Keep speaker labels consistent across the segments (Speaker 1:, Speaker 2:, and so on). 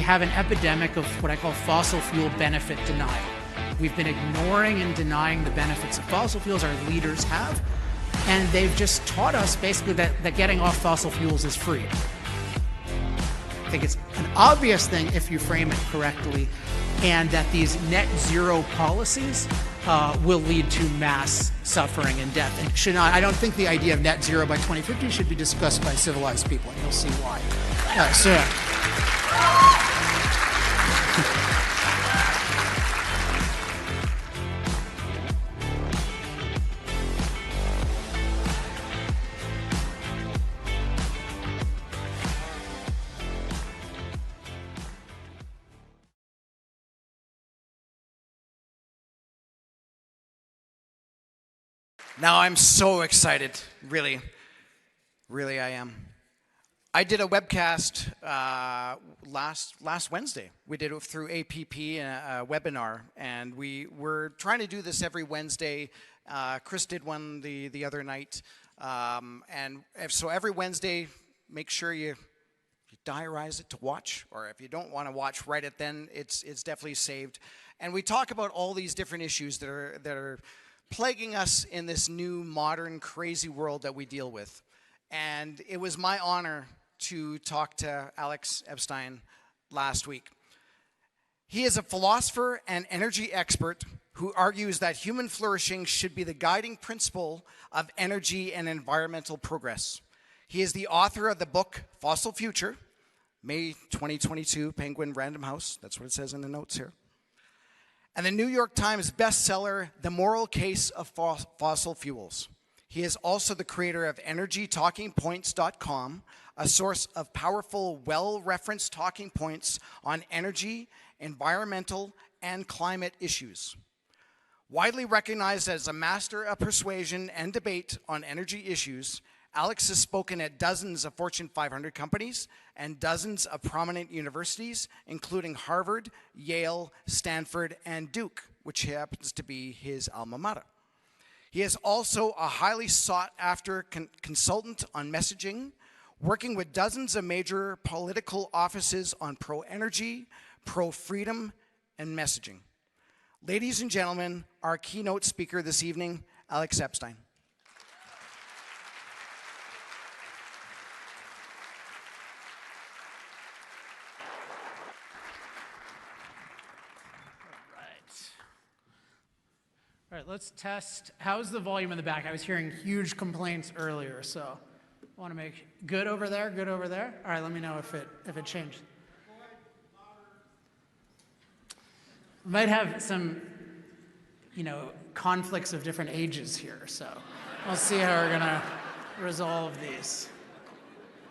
Speaker 1: we have an epidemic of what I call fossil fuel benefit denial. We've been ignoring and denying the benefits of fossil fuels, our leaders have, and they've just taught us basically that getting off fossil fuels is free. I think it's an obvious thing if you frame it correctly, and that these net zero policies will lead to mass suffering and death. And should not, I don't think the idea of net zero by 2050 should be discussed by civilized people, and you'll see why.
Speaker 2: Now I'm so excited, really I am. I did a webcast last Wednesday. We did it through APP, a webinar, and we were trying to do this every Wednesday. Chris did one the other night, and so every Wednesday, make sure you diarize it to watch, or if you don't want to watch right at then, it's definitely saved. And we talk about all these different issues that are plaguing us in this new, modern, crazy world that we deal with. And it was my honor to talk to Alex Epstein last week. He is a philosopher and energy expert who argues that human flourishing should be the guiding principle of energy and environmental progress. He is the author of the book Fossil Future, May 2022, Penguin Random House. That's what it says in the notes here. And the New York Times bestseller, The Moral Case of Fossil Fuels. He is also the creator of EnergyTalkingPoints.com, a source of powerful, well-referenced talking points on energy, environmental, and climate issues. Widely recognized as a master of persuasion and debate on energy issues, Alex has spoken at dozens of Fortune 500 companies and dozens of prominent universities, including Harvard, Yale, Stanford, and Duke, which happens to be his alma mater. He is also a highly sought-after consultant on messaging, working with dozens of major political offices on pro-energy, pro-freedom, and messaging. Ladies and gentlemen, our keynote speaker this evening, Alex Epstein.
Speaker 1: All right, let's test. How's the volume in the back? I was hearing huge complaints earlier, so I want to make good over there, good over there. All right, let me know if it changed. We might have some, conflicts of different ages here, so we'll see how we're gonna resolve these.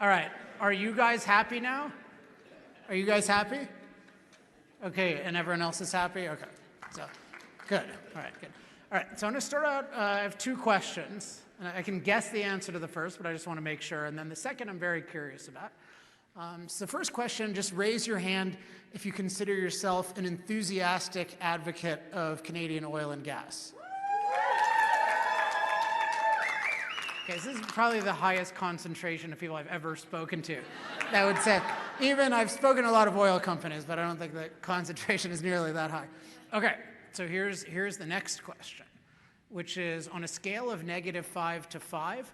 Speaker 1: All right, are you guys happy now? Are you guys happy? Okay, and everyone else is happy? Okay, so good. All right, good. All right, so I'm going to start out, I have two questions. And I can guess the answer to the first, but I just want to make sure. And then the second I'm very curious about. So the first question, just raise your hand if you consider yourself an enthusiastic advocate of Canadian oil and gas. Okay, so this is probably the highest concentration of people I've ever spoken to. That would say, even I've spoken to a lot of oil companies, but I don't think the concentration is nearly that high. Okay. So here's the next question, which is on a scale of -5 to 5,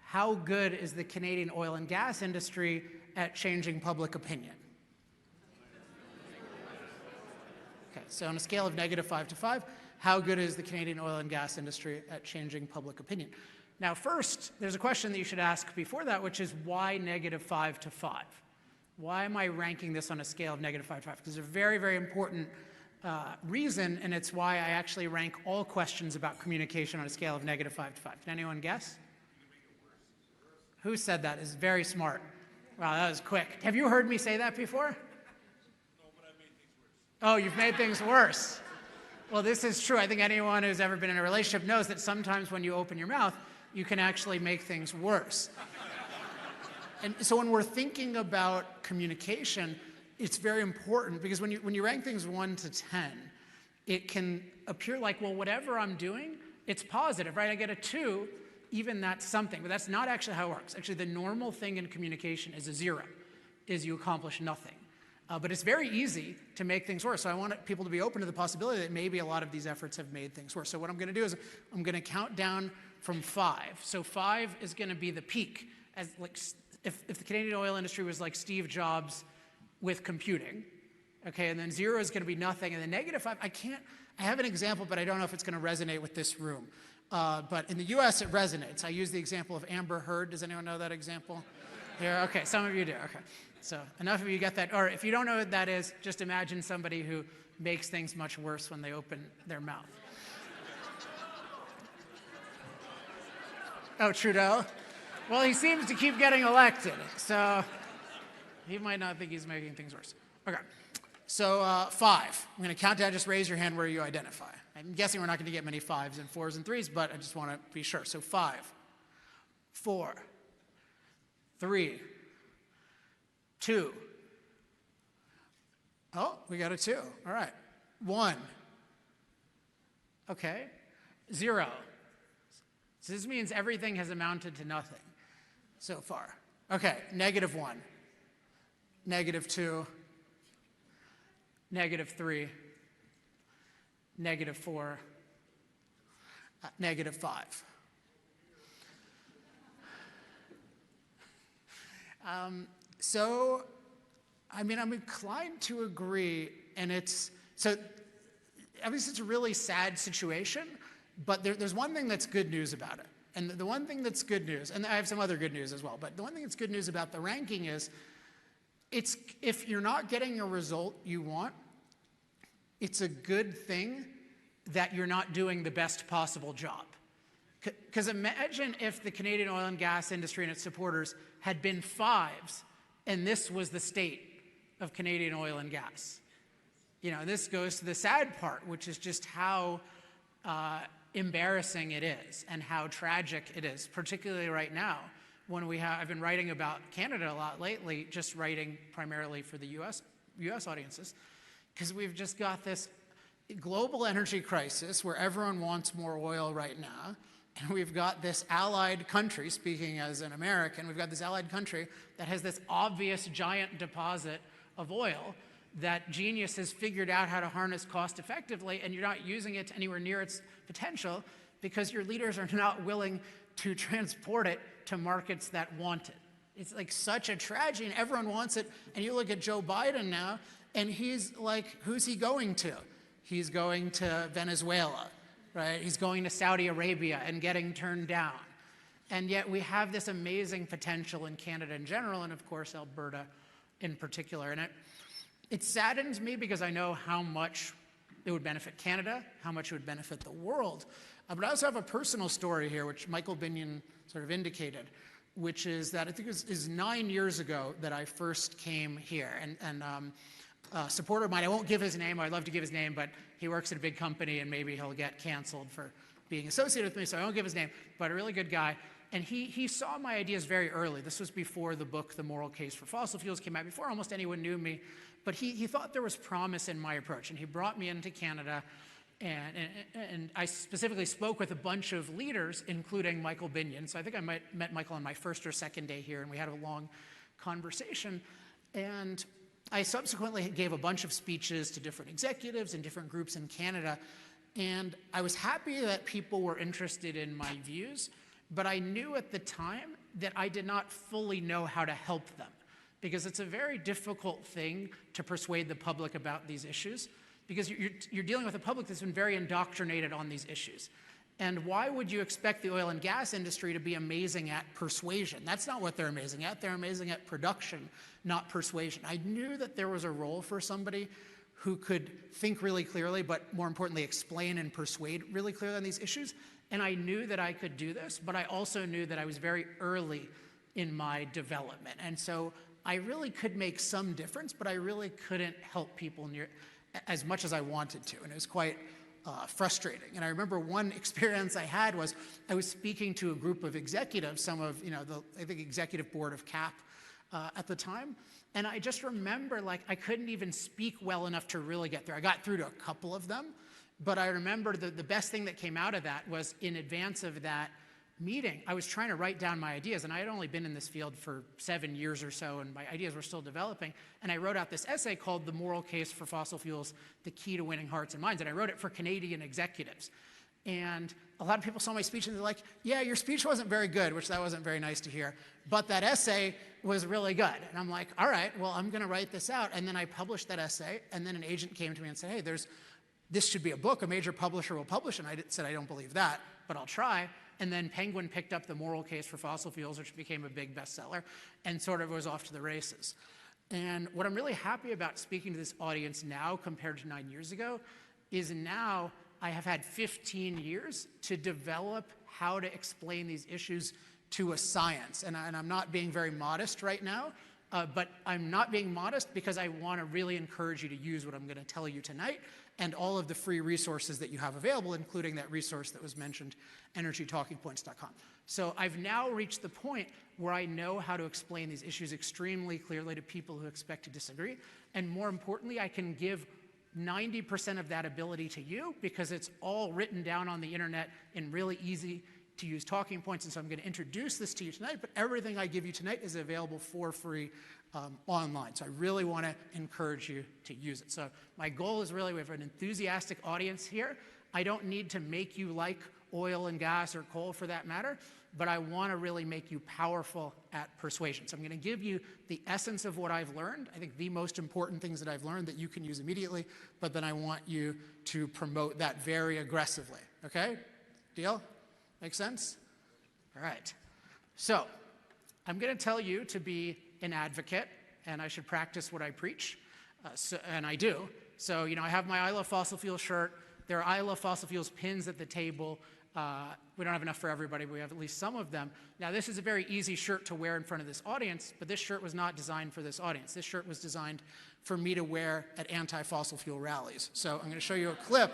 Speaker 1: how good is the Canadian oil and gas industry at changing public opinion? Okay, so on a scale of -5 to 5, how good is the Canadian oil and gas industry at changing public opinion? Now first, there's a question that you should ask before that, which is why -5 to 5? Why am I ranking this on a scale of -5 to 5? Because there's a very, very important reason, and it's why I actually rank all questions about communication on a scale of -5 to 5. Can anyone guess? Who said that? Is very smart. Wow, that was quick. Have you heard me say that before?
Speaker 3: No, but I made things worse.
Speaker 1: Oh, you've made things worse. Well, this is true. I think anyone who's ever been in a relationship knows that sometimes when you open your mouth, you can actually make things worse. And so when we're thinking about communication, it's very important because when you rank things 1 to 10, it can appear like, well, whatever I'm doing, it's positive, right? I get a 2, even that's something, but that's not actually how it works. Actually, the normal thing in communication is a 0, is you accomplish nothing. But it's very easy to make things worse. So I want people to be open to the possibility that maybe a lot of these efforts have made things worse. So what I'm going to do is I'm going to count down from 5. So 5 is going to be the peak. As like if the Canadian oil industry was like Steve Jobs with computing, okay, and then 0 is going to be nothing, and then -5, I have an example, but I don't know if it's going to resonate with this room. But in the US, it resonates. I use the example of Amber Heard. Does anyone know that example? Here, okay, some of you do, okay. So enough of you get that. Or if you don't know what that is, just imagine somebody who makes things much worse when they open their mouth. Oh, Trudeau? Well, he seems to keep getting elected, so he might not think he's making things worse. Okay, so 5. I'm going to count down. Just raise your hand where you identify. I'm guessing we're not going to get many 5s and 4s and 3s, but I just want to be sure. So 5, 4, 3, 2. Oh, we got a 2. All right. 1. Okay. 0. So this means everything has amounted to nothing so far. Okay. -1. -2. -3. -4. -5. So, I mean, I'm inclined to agree, and so obviously it's a really sad situation, but there's one thing that's good news about it. And the one thing that's good news, and I have some other good news as well, but the one thing that's good news about the ranking is if you're not getting a result you want, it's a good thing that you're not doing the best possible job. Because imagine if the Canadian oil and gas industry and its supporters had been 5s, and this was the state of Canadian oil and gas. You know, this goes to the sad part, which is just how embarrassing it is and how tragic it is, particularly right now when I've been writing about Canada a lot lately, just writing primarily for the US audiences, because we've just got this global energy crisis where everyone wants more oil right now. And we've got this allied country, speaking as an American, we've got this allied country that has this obvious giant deposit of oil that genius has figured out how to harness cost effectively, and you're not using it anywhere near its potential because your leaders are not willing to transport it to markets that want it. It's like such a tragedy, and everyone wants it. And you look at Joe Biden now, and he's like, who's he going to? He's going to Venezuela. Right? He's going to Saudi Arabia and getting turned down. And yet we have this amazing potential in Canada in general, and of course Alberta in particular. And it saddens me because I know how much it would benefit Canada, how much it would benefit the world. But I also have a personal story here, which Michael Binion sort of indicated, which is that I think it was 9 years ago that I first came here. And a supporter of mine, I won't give his name, I'd love to give his name, but he works at a big company and maybe he'll get canceled for being associated with me, so I won't give his name, but a really good guy. And he saw my ideas very early. This was before the book, The Moral Case for Fossil Fuels, came out, before almost anyone knew me. But he thought there was promise in my approach, and he brought me into Canada, and I specifically spoke with a bunch of leaders, including Michael Binion. So I think I met Michael on my first or second day here, and we had a long conversation. And I subsequently gave a bunch of speeches to different executives and different groups in Canada, and I was happy that people were interested in my views, but I knew at the time that I did not fully know how to help them, because it's a very difficult thing to persuade the public about these issues, because you're dealing with a public that's been very indoctrinated on these issues. And why would you expect the oil and gas industry to be amazing at persuasion? That's not what they're amazing at. They're amazing at production, not persuasion. I knew that there was a role for somebody who could think really clearly, but more importantly, explain and persuade really clearly on these issues. And I knew that I could do this, but I also knew that I was very early in my development. And so I really could make some difference, but I really couldn't help people as much as I wanted to. And it was quite frustrating. And I remember one experience I had was I was speaking to a group of executives, some of, I think executive board of CAP at the time. And I just remember, like, I couldn't even speak well enough to really get through. I got through to a couple of them, but I remember the best thing that came out of that was, in advance of that, meeting, I was trying to write down my ideas, and I had only been in this field for 7 years or so, and my ideas were still developing. And I wrote out this essay called The Moral Case for Fossil Fuels, The Key to Winning Hearts and Minds. And I wrote it for Canadian executives. And a lot of people saw my speech and they're like, yeah, your speech wasn't very good, which that wasn't very nice to hear. But that essay was really good. And I'm like, all right, well, I'm going to write this out. And then I published that essay. And then an agent came to me and said, hey, this should be a book. A major publisher will publish it. And I said, I don't believe that, but I'll try. And then Penguin picked up The Moral Case for Fossil Fuels, which became a big bestseller, and sort of was off to the races. And what I'm really happy about speaking to this audience now compared to 9 years ago is now I have had 15 years to develop how to explain these issues to a science. And I'm not being very modest right now, but I'm not being modest because I want to really encourage you to use what I'm going to tell you tonight and all of the free resources that you have available, including that resource that was mentioned, energytalkingpoints.com. So I've now reached the point where I know how to explain these issues extremely clearly to people who expect to disagree. And more importantly, I can give 90% of that ability to you because it's all written down on the internet in really easy to use talking points. And so I'm going to introduce this to you tonight, but everything I give you tonight is available for free online. So I really want to encourage you to use it. So my goal is really, we have an enthusiastic audience here. I don't need to make you like oil and gas or coal for that matter, but I want to really make you powerful at persuasion. So I'm going to give you the essence of what I've learned. I think the most important things that I've learned that you can use immediately, but then I want you to promote that very aggressively. Okay? Deal? Make sense? All right. So I'm going to tell you to be an advocate, and I should practice what I preach, and I do. So, I have my I Love Fossil Fuels shirt. There are I Love Fossil Fuels pins at the table. We don't have enough for everybody, but we have at least some of them. Now, this is a very easy shirt to wear in front of this audience, but this shirt was not designed for this audience. This shirt was designed for me to wear at anti-fossil fuel rallies. So I'm going to show you a clip.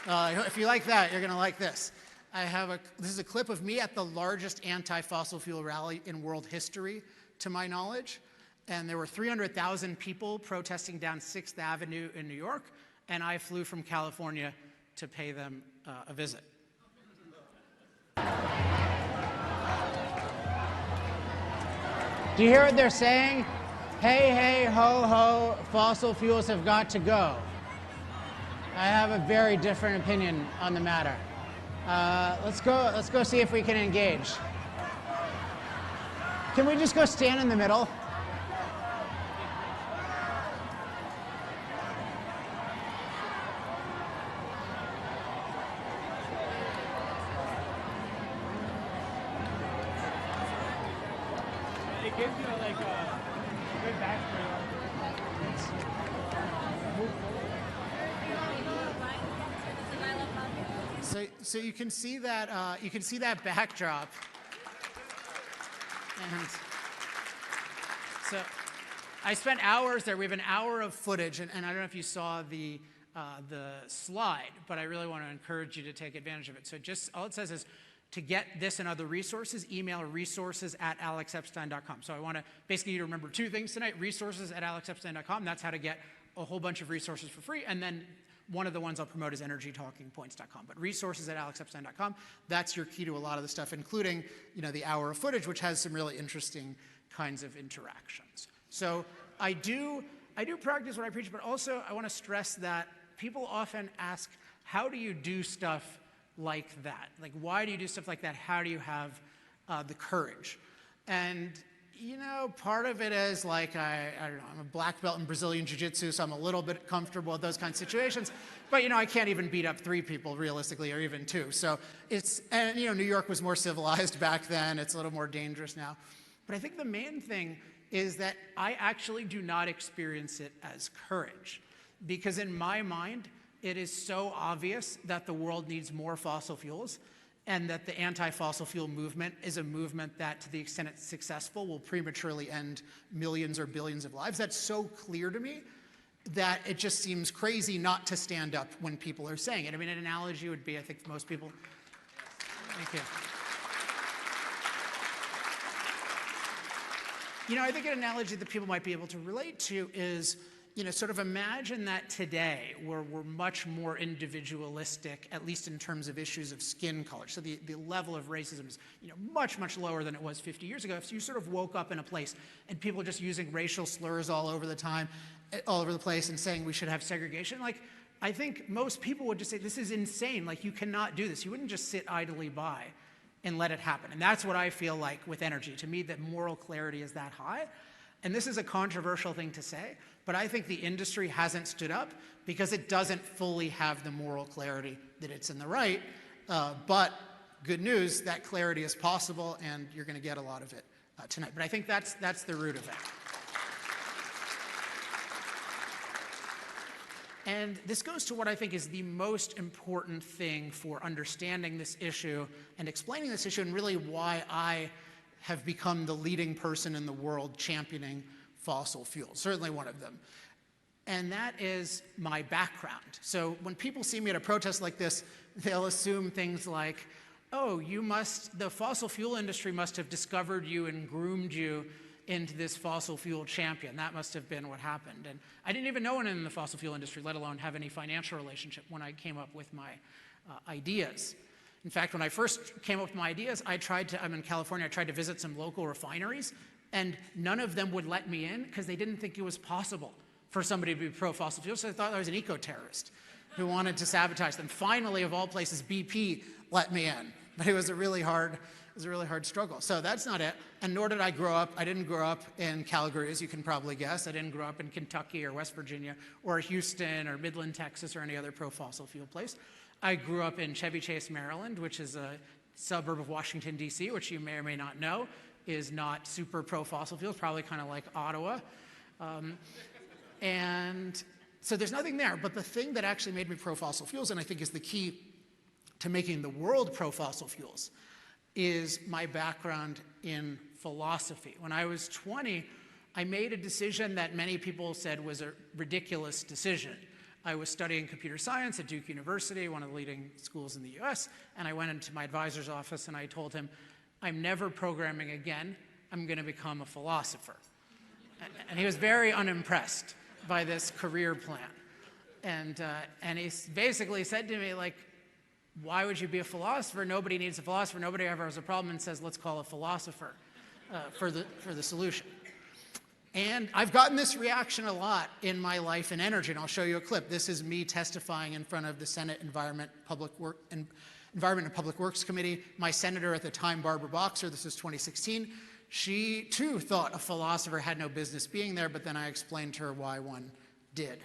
Speaker 1: If you like that, you're going to like this. This is a clip of me at the largest anti-fossil fuel rally in world history, to my knowledge. And there were 300,000 people protesting down 6th Avenue in New York, and I flew from California to pay them a visit. Do you hear what they're saying? Hey, hey, ho, ho, fossil fuels have got to go. I have a very different opinion on the matter. Let's go see if we can engage. Can we just go stand in the middle?
Speaker 3: It gives you like a good backstory.
Speaker 1: So you can see that backdrop, and so I spent hours there. We have an hour of footage, and I don't know if you saw the slide, but I really want to encourage you to take advantage of it. So just all it says is, to get this and other resources, email resources@alexepstein.com. So I want to basically you to remember two things tonight: resources@alexepstein.com. That's how to get a whole bunch of resources for free, and then one of the ones I'll promote is energytalkingpoints.com. But resources@alexepstein.com, that's your key to a lot of the stuff, including the hour of footage, which has some really interesting kinds of interactions. So I do practice what I preach, but also I want to stress that people often ask, how do you do stuff like that? Like, why do you do stuff like that? How do you have the courage? And part of it is like, I don't know, I'm a black belt in Brazilian Jiu-Jitsu, so I'm a little bit comfortable with those kinds of situations. But, I can't even beat up 3 people realistically, or even 2. So New York was more civilized back then. It's a little more dangerous now. But I think the main thing is that I actually do not experience it as courage. Because in my mind, it is so obvious that the world needs more fossil fuels, and that the anti-fossil fuel movement is a movement that, to the extent it's successful, will prematurely end millions or billions of lives. That's so clear to me that it just seems crazy not to stand up when people are saying it. I mean, an analogy would be, I think most people... Thank you. I think an analogy that people might be able to relate to is, sort of imagine that today where we're much more individualistic, at least in terms of issues of skin color. So the level of racism is, much, much lower than it was 50 years ago. If you sort of woke up in a place and people are just using racial slurs all over the place and saying we should have segregation, I think most people would just say, this is insane. You cannot do this. You wouldn't just sit idly by and let it happen. And that's what I feel like with energy. To me, that moral clarity is that high. And this is a controversial thing to say, but I think the industry hasn't stood up because it doesn't fully have the moral clarity that it's in the right. But good news, that clarity is possible, and you're going to get a lot of it tonight. But I think that's the root of it. And this goes to what I think is the most important thing for understanding this issue and explaining this issue, and really why I have become the leading person in the world championing fossil fuels, certainly one of them. And that is my background. So when people see me at a protest like this, they'll assume things like, oh, the fossil fuel industry must have discovered you and groomed you into this fossil fuel champion. That must have been what happened. And I didn't even know anyone in the fossil fuel industry, let alone have any financial relationship when I came up with my ideas. In fact, when I first came up with my ideas, I'm in California, I tried to visit some local refineries, and none of them would let me in because they didn't think it was possible for somebody to be pro-fossil fuels, so they thought I was an eco-terrorist who wanted to sabotage them. Finally, of all places, BP let me in, but it was a really hard struggle. So that's not it, and nor did I grow up. I didn't grow up in Calgary, as you can probably guess. I didn't grow up in Kentucky or West Virginia or Houston or Midland, Texas, or any other pro-fossil fuel place. I grew up in Chevy Chase, Maryland, which is a suburb of Washington, D.C., which you may or may not know is not super pro-fossil fuels, probably kind of like Ottawa. And so there's nothing there. But the thing that actually made me pro-fossil fuels, and I think is the key to making the world pro-fossil fuels, is my background in philosophy. When I was 20, I made a decision that many people said was a ridiculous decision. I was studying computer science at Duke University, one of the leading schools in the US, and I went into my advisor's office and I told him, I'm never programming again, I'm going to become a philosopher. And he was very unimpressed by this career plan. And he basically said to me, why would you be a philosopher? Nobody needs a philosopher. Nobody ever has a problem and says, let's call a philosopher for the solution. And I've gotten this reaction a lot in my life in energy, and I'll show you a clip. This is me testifying in front of the Senate Environment and Public Works Committee. My senator at the time, Barbara Boxer, this is 2016, she too thought a philosopher had no business being there, but then I explained to her why one did.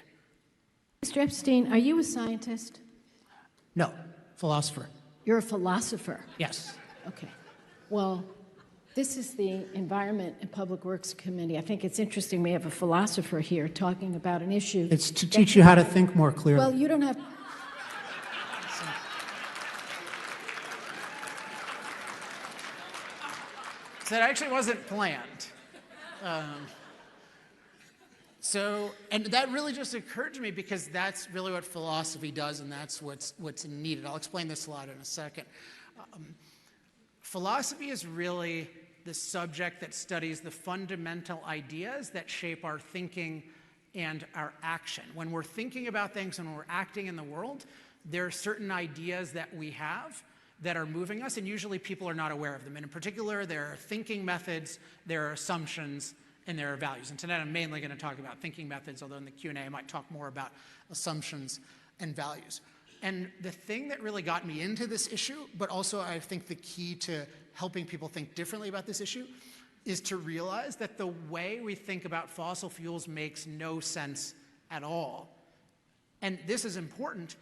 Speaker 4: Mr. Epstein, are you a scientist?
Speaker 1: No, philosopher.
Speaker 4: You're a philosopher?
Speaker 1: Yes.
Speaker 4: Okay. Well, this is the Environment and Public Works Committee. I think it's interesting we have a philosopher here talking about an issue.
Speaker 1: It's to teach you how to think more clearly.
Speaker 4: Well, you don't have...
Speaker 1: So that actually wasn't planned. And that really just occurred to me because that's really what philosophy does, and that's what's needed. I'll explain this a lot in a second. Philosophy is really the subject that studies the fundamental ideas that shape our thinking and our action. When we're thinking about things and when we're acting in the world, there are certain ideas that we have that are moving us, and usually people are not aware of them. And in particular, there are thinking methods, there are assumptions, and there are values. And tonight I'm mainly going to talk about thinking methods, although in the Q&A I might talk more about assumptions and values. And the thing that really got me into this issue, but also I think the key to helping people think differently about this issue, is to realize that the way we think about fossil fuels makes no sense at all. And this is important.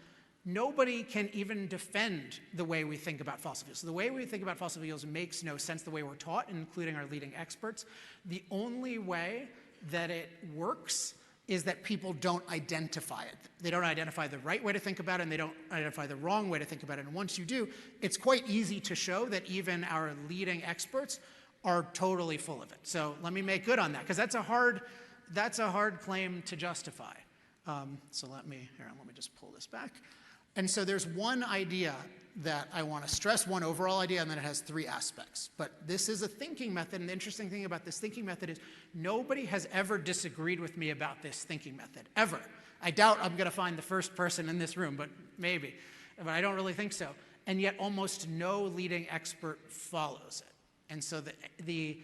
Speaker 1: Nobody can even defend the way we think about fossil fuels. So the way we think about fossil fuels makes no sense the way we're taught, including our leading experts. The only way that it works is that people don't identify it. They don't identify the right way to think about it, and they don't identify the wrong way to think about it. And once you do, it's quite easy to show that even our leading experts are totally full of it. So let me make good on that, because that's a hard claim to justify. So let me just pull this back. And so there's one idea that I want to stress, one overall idea, and then it has three aspects. But this is a thinking method, and the interesting thing about this thinking method is nobody has ever disagreed with me about this thinking method, ever. I doubt I'm going to find the first person in this room, but maybe. But I don't really think so. And yet almost no leading expert follows it. And so the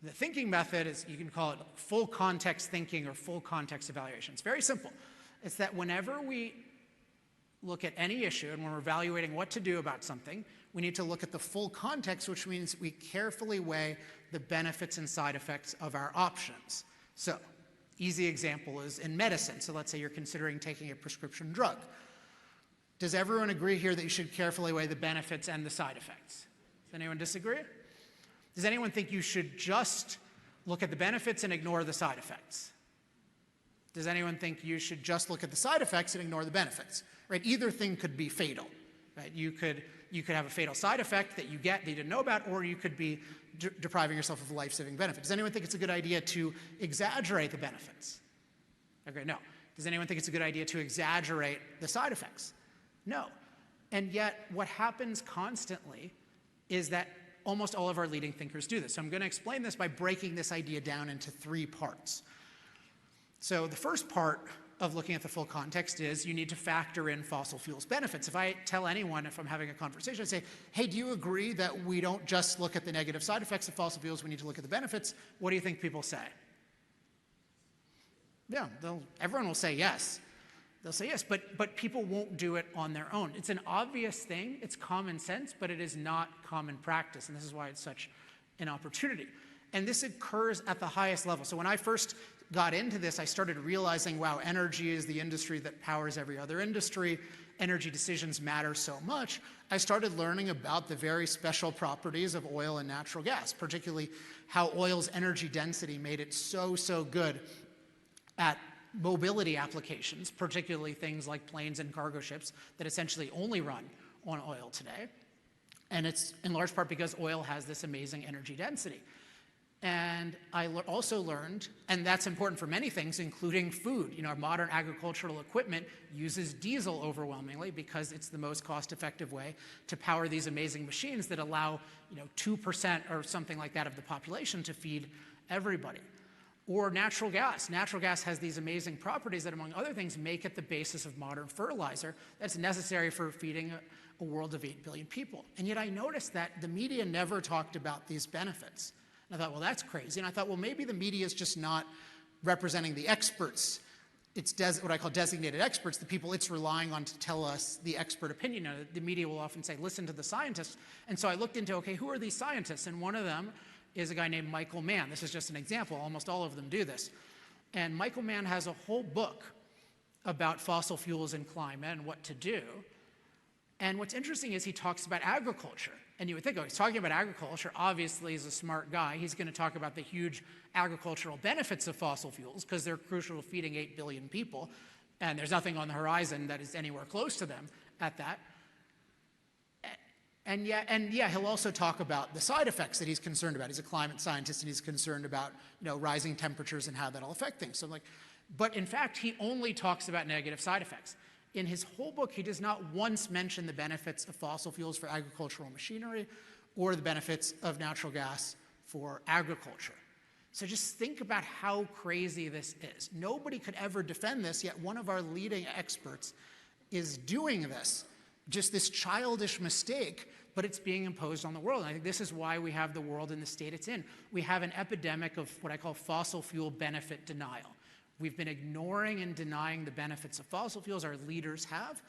Speaker 1: thinking method is, you can call it full context thinking or full context evaluation. It's very simple. It's that whenever we look at any issue and when we're evaluating what to do about something, we need to look at the full context, which means we carefully weigh the benefits and side effects of our options. So, easy example is in medicine. So let's say you're considering taking a prescription drug. Does everyone agree here that you should carefully weigh the benefits and the side effects? Does anyone disagree? Does anyone think you should just look at the benefits and ignore the side effects? Does anyone think you should just look at the side effects and ignore the benefits? Right? Either thing could be fatal. Right? You could have a fatal side effect that you get that you didn't know about, or you could be depriving yourself of a life-saving benefit. Does anyone think it's a good idea to exaggerate the benefits? Okay, no. Does anyone think it's a good idea to exaggerate the side effects? No. And yet, what happens constantly is that almost all of our leading thinkers do this. So I'm going to explain this by breaking this idea down into three parts. So the first part of looking at the full context is you need to factor in fossil fuels benefits. If I tell anyone, if I'm having a conversation, I say, hey, do you agree that we don't just look at the negative side effects of fossil fuels, we need to look at the benefits? What do you think people say? Yeah, everyone will say yes. They'll say yes, but people won't do it on their own. It's an obvious thing, it's common sense, but it is not common practice, and this is why it's such an opportunity. And this occurs at the highest level. So when I first got into this, I started realizing, wow, energy is the industry that powers every other industry. Energy decisions matter so much. I started learning about the very special properties of oil and natural gas, particularly how oil's energy density made it so good at mobility applications, particularly things like planes and cargo ships that essentially only run on oil today. And it's in large part because oil has this amazing energy density. And I also learned, and that's important for many things, including food. You know, our modern agricultural equipment uses diesel overwhelmingly because it's the most cost-effective way to power these amazing machines that allow, 2% or something like that of the population to feed everybody. Or natural gas. Natural gas has these amazing properties that, among other things, make it the basis of modern fertilizer that's necessary for feeding a world of 8 billion people. And yet I noticed that the media never talked about these benefits. And I thought, well, that's crazy. And I thought, well, maybe the media is just not representing the experts. It's what I call designated experts, the people it's relying on to tell us the expert opinion. The media will often say, listen to the scientists. And so I looked into, okay, who are these scientists? And one of them is a guy named Michael Mann. This is just an example. Almost all of them do this. And Michael Mann has a whole book about fossil fuels and climate and what to do. And what's interesting is he talks about agriculture. And you would think, oh, he's talking about agriculture. Obviously, he's a smart guy. He's going to talk about the huge agricultural benefits of fossil fuels because they're crucial to feeding 8 billion people. And there's nothing on the horizon that is anywhere close to them at that. And yeah, he'll also talk about the side effects that he's concerned about. He's a climate scientist and he's concerned about, rising temperatures and how that'll affect things. So but in fact, he only talks about negative side effects. In his whole book, he does not once mention the benefits of fossil fuels for agricultural machinery or the benefits of natural gas for agriculture. So just think about how crazy this is. Nobody could ever defend this, yet one of our leading experts is doing this. Just this childish mistake, but it's being imposed on the world. And I think this is why we have the world in the state it's in. We have an epidemic of what I call fossil fuel benefit denial. We've been ignoring and denying the benefits of fossil fuels, our leaders have,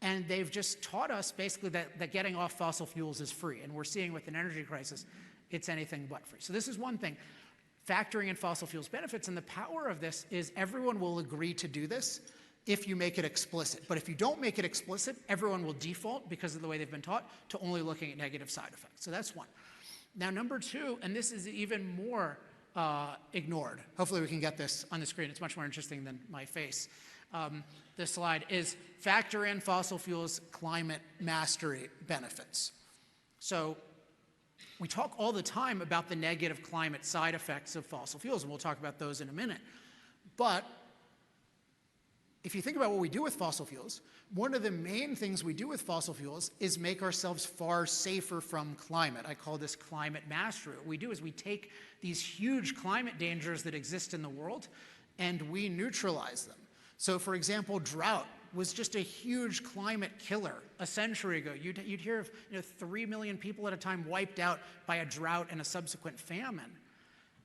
Speaker 1: and they've just taught us basically that getting off fossil fuels is free. And we're seeing with an energy crisis, it's anything but free. So this is one thing, factoring in fossil fuels benefits, and the power of this is everyone will agree to do this if you make it explicit. But if you don't make it explicit, everyone will default, because of the way they've been taught, to only looking at negative side effects. So that's one. Now, number two, and this is even more ignored. Hopefully we can get this on the screen. It's much more interesting than my face. This slide is factor in fossil fuels climate mastery benefits. So we talk all the time about the negative climate side effects of fossil fuels, and we'll talk about those in a minute. But if you think about what we do with fossil fuels, one of the main things we do with fossil fuels is make ourselves far safer from climate. I call this climate mastery. What we do is we take these huge climate dangers that exist in the world and we neutralize them. So for example, drought was just a huge climate killer a century ago. You'd hear of 3 million people at a time wiped out by a drought and a subsequent famine.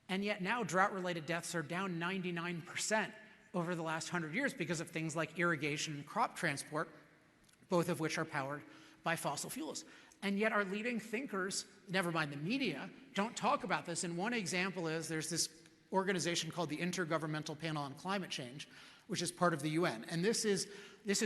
Speaker 1: And yet now drought-related deaths are down 99% over the last 100 years because of things like irrigation and crop transport, both of which are powered by fossil fuels. And yet our leading thinkers, never mind the media, don't talk about this. And one example is there's this organization called the Intergovernmental Panel on Climate Change, which is part of the UN. And this is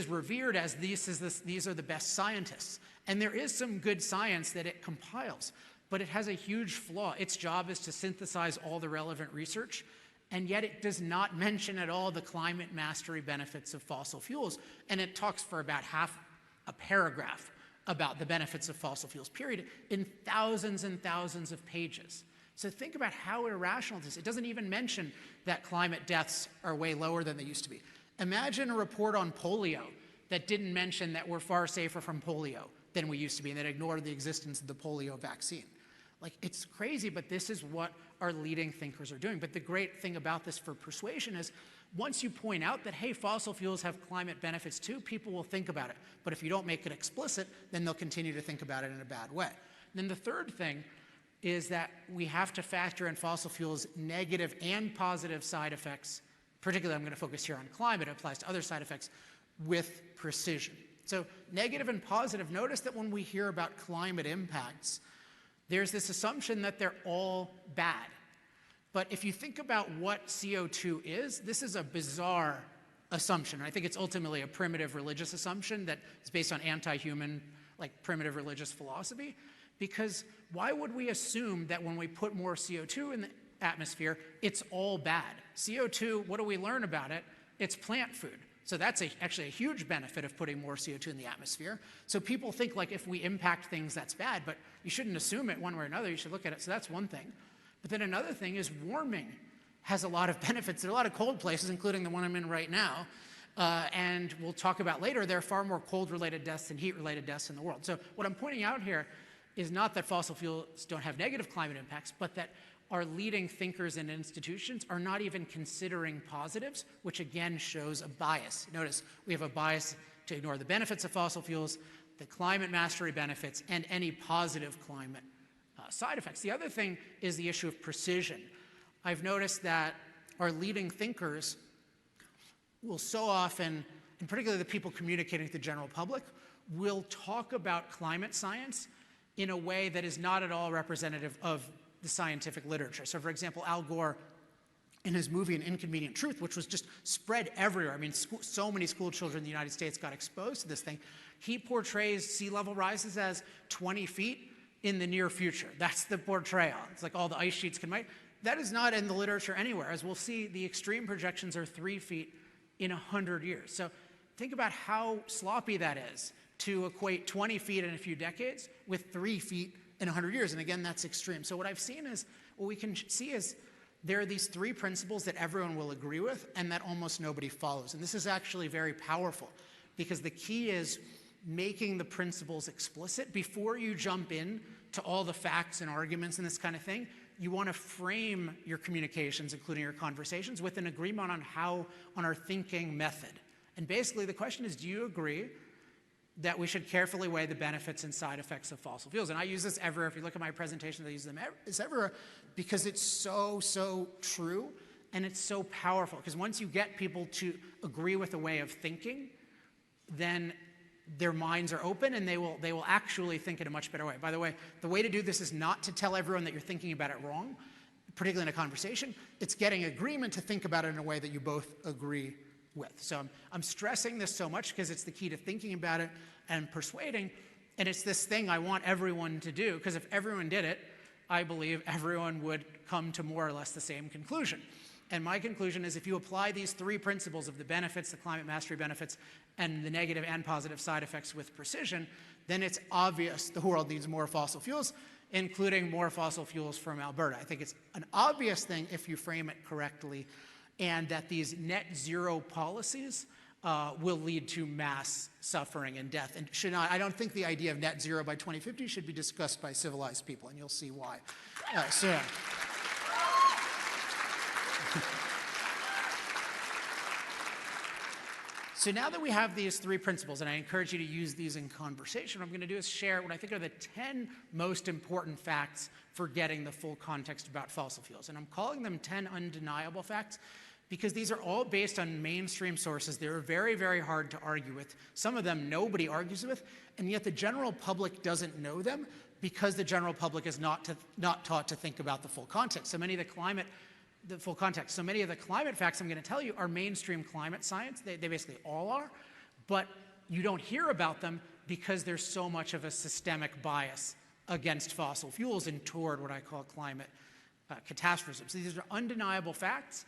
Speaker 1: revered as these are the best scientists. And there is some good science that it compiles, but it has a huge flaw. Its job is to synthesize all the relevant research, and yet it does not mention at all the climate mastery benefits of fossil fuels. And it talks for about half a paragraph about the benefits of fossil fuels, period, in thousands and thousands of pages. So think about how irrational this is. It doesn't even mention that climate deaths are way lower than they used to be. Imagine a report on polio that didn't mention that we're far safer from polio than we used to be, and that ignored the existence of the polio vaccine. Like, it's crazy, but this is what our leading thinkers are doing. But the great thing about this for persuasion is once you point out that, hey, fossil fuels have climate benefits too, people will think about it. But if you don't make it explicit, then they'll continue to think about it in a bad way. And then the third thing is that we have to factor in fossil fuels' negative and positive side effects. Particularly, I'm going to focus here on climate. It applies to other side effects with precision. So negative and positive, notice that when we hear about climate impacts, there's this assumption that they're all bad. But if you think about what CO2 is, this is a bizarre assumption. I think it's ultimately a primitive religious assumption that is based on anti-human, like primitive religious philosophy. Because why would we assume that when we put more CO2 in the atmosphere, it's all bad? CO2, what do we learn about it? It's plant food. So that's actually a huge benefit of putting more CO2 in the atmosphere. So people think like if we impact things, that's bad, but you shouldn't assume it one way or another. You should look at it. So that's one thing. But then another thing is warming has a lot of benefits. There are a lot of cold places, including the one I'm in right now. And we'll talk about later, there are far more cold-related deaths than heat-related deaths in the world. So what I'm pointing out here is not that fossil fuels don't have negative climate impacts, but that our leading thinkers and institutions are not even considering positives, which again shows a bias. Notice we have a bias to ignore the benefits of fossil fuels, the climate mastery benefits, and any positive climate side effects. The other thing is the issue of precision. I've noticed that our leading thinkers will so often, and particularly the people communicating to the general public, will talk about climate science in a way that is not at all representative of the scientific literature. So for example, Al Gore, in his movie An Inconvenient Truth, which was just spread everywhere, I mean, so many school children in the United States got exposed to this thing, he portrays sea level rises as 20 feet in the near future. That's the portrayal. It's like all the ice sheets can make. That is not in the literature anywhere. As we'll see, the extreme projections are 3 feet in 100 years. So think about how sloppy that is to equate 20 feet in a few decades with 3 feet in 100 years. And again, that's extreme. So what I've seen is, what we can see is there are these 3 principles that everyone will agree with and that almost nobody follows. And this is actually very powerful because the key is making the principles explicit. Before you jump in to all the facts and arguments and this kind of thing, you want to frame your communications, including your conversations, with an agreement on our thinking method. And basically the question is, do you agree that we should carefully weigh the benefits and side effects of fossil fuels? And I use this everywhere. If you look at my presentations, I use them everywhere because it's so true and it's so powerful. Because once you get people to agree with a way of thinking, then their minds are open and they will actually think in a much better way. By the way, the way to do this is not to tell everyone that you're thinking about it wrong, particularly in a conversation. It's getting agreement to think about it in a way that you both agree with. So I'm stressing this so much because it's the key to thinking about it and persuading. And it's this thing I want everyone to do, because if everyone did it, I believe everyone would come to more or less the same conclusion. And my conclusion is if you apply these 3 principles of the benefits, the climate mastery benefits, and the negative and positive side effects with precision, then it's obvious the world needs more fossil fuels, including more fossil fuels from Alberta. I think it's an obvious thing if you frame it correctly, and that these net zero policies will lead to mass suffering and death. And should not, I don't think the idea of net zero by 2050 should be discussed by civilized people, and you'll see why soon. So now that we have these three principles, and I encourage you to use these in conversation, what I'm going to do is share what I think are the 10 most important facts for getting the full context about fossil fuels. And I'm calling them 10 undeniable facts because these are all based on mainstream sources. They're very, very hard to argue with. Some of them nobody argues with, and yet the general public doesn't know them because the general public is not taught to think about the full context. So many of the climate facts I'm going to tell you are mainstream climate science. They basically all are, but you don't hear about them because there's so much of a systemic bias against fossil fuels and toward what I call climate catastrophism. So these are undeniable facts,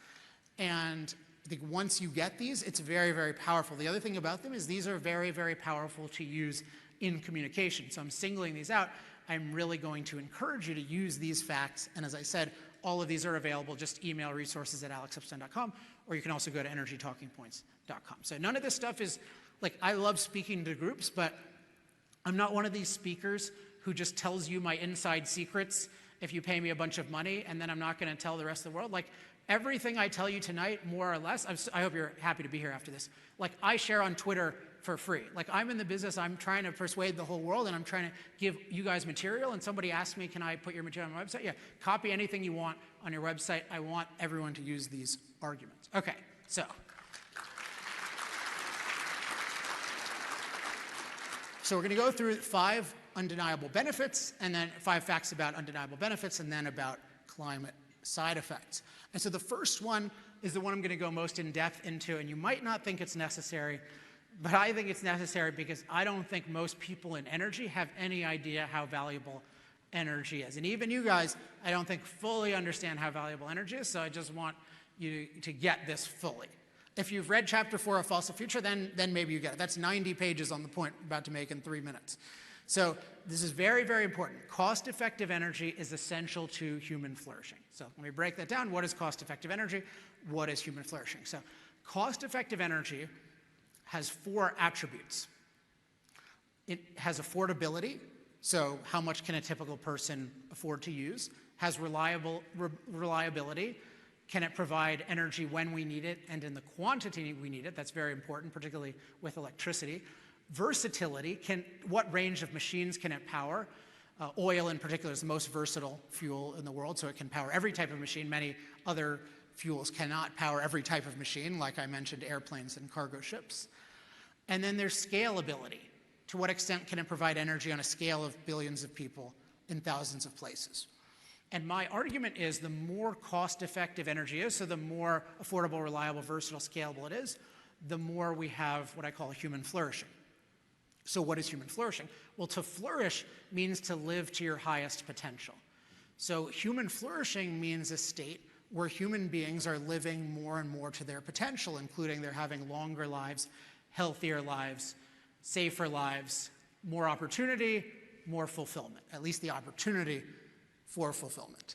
Speaker 1: and I think once you get these, it's very, very powerful. The other thing about them is these are very, very powerful to use in communication. So I'm singling these out. I'm really going to encourage you to use these facts, and as I said, all of these are available. Just email resources@alexepstein.com, or you can also go to energytalkingpoints.com. So none of this stuff is, like, I love speaking to groups, but I'm not one of these speakers who just tells you my inside secrets if you pay me a bunch of money, and then I'm not going to tell the rest of the world. Like, everything I tell you tonight, more or less, I hope you're happy to be here after this, like, I share on Twitter for free. Like, I'm in the business, I'm trying to persuade the whole world, and I'm trying to give you guys material, and somebody asked me, can I put your material on my website? Yeah, copy anything you want on your website. I want everyone to use these arguments. Okay, so we're going to go through 5 undeniable benefits, and then 5 facts about undeniable benefits, and then about climate side effects. And so the first one is the one I'm going to go most in depth into, and you might not think it's necessary, but I think it's necessary because I don't think most people in energy have any idea how valuable energy is. And even you guys, I don't think fully understand how valuable energy is, so I just want you to get this fully. If you've read chapter 4 of Fossil Future, then maybe you get it. That's 90 pages on the point I'm about to make in 3 minutes. So this is very, very important. Cost-effective energy is essential to human flourishing. So let me break that down. What is cost-effective energy? What is human flourishing? So cost-effective energy has 4 attributes. It has affordability, so how much can a typical person afford to use? Has reliability, can it provide energy when we need it and in the quantity we need it? That's very important, particularly with electricity. Versatility, what range of machines can it power? Oil in particular is the most versatile fuel in the world, so it can power every type of machine. Many other fuels cannot power every type of machine, like I mentioned, airplanes and cargo ships. And then there's scalability. To what extent can it provide energy on a scale of billions of people in thousands of places? And my argument is the more cost-effective energy is, so the more affordable, reliable, versatile, scalable it is, the more we have what I call human flourishing. So what is human flourishing? Well, to flourish means to live to your highest potential. So human flourishing means a state where human beings are living more and more to their potential, including they're having longer lives, healthier lives, safer lives, more opportunity, more fulfillment, at least the opportunity for fulfillment.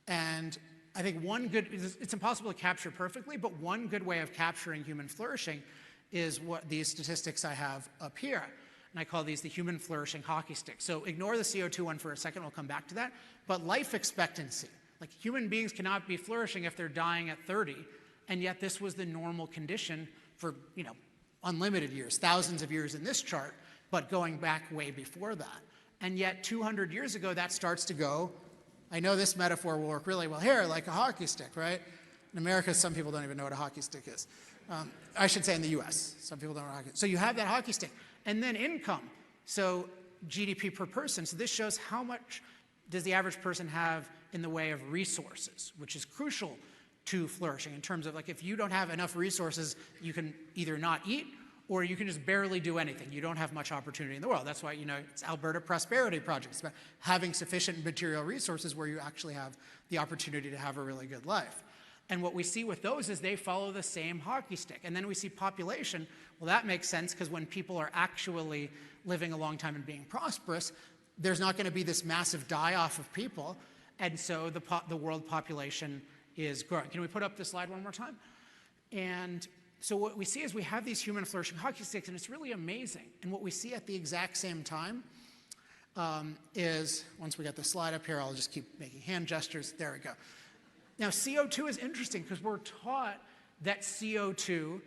Speaker 1: And I think it's impossible to capture perfectly, but one good way of capturing human flourishing is what these statistics I have up here. And I call these the human flourishing hockey stick. So ignore the CO2 one for a second, we'll come back to that. But life expectancy, like human beings cannot be flourishing if they're dying at 30, and yet this was the normal condition for, unlimited years, thousands of years in this chart, but going back way before that. And yet 200 years ago, that starts to go, I know this metaphor will work really well here, like a hockey stick, right? In America, some people don't even know what a hockey stick is. I should say in the US, some people don't know what a hockey stick is. So you have that hockey stick. And then income, so GDP per person. So this shows how much does the average person have in the way of resources, which is crucial to flourishing in terms of, like, if you don't have enough resources, you can either not eat or you can just barely do anything. You don't have much opportunity in the world. That's why, it's Alberta Prosperity Project. It's about having sufficient material resources where you actually have the opportunity to have a really good life. And what we see with those is they follow the same hockey stick. And then we see population. Well, that makes sense because when people are actually living a long time and being prosperous, there's not going to be this massive die-off of people. And so the world population is growing. Can we put up this slide one more time? And so what we see is we have these human flourishing hockey sticks, and it's really amazing. And what we see at the exact same time is, once we get the slide up here, I'll just keep making hand gestures. There we go. Now, CO2 is interesting because we're taught that CO2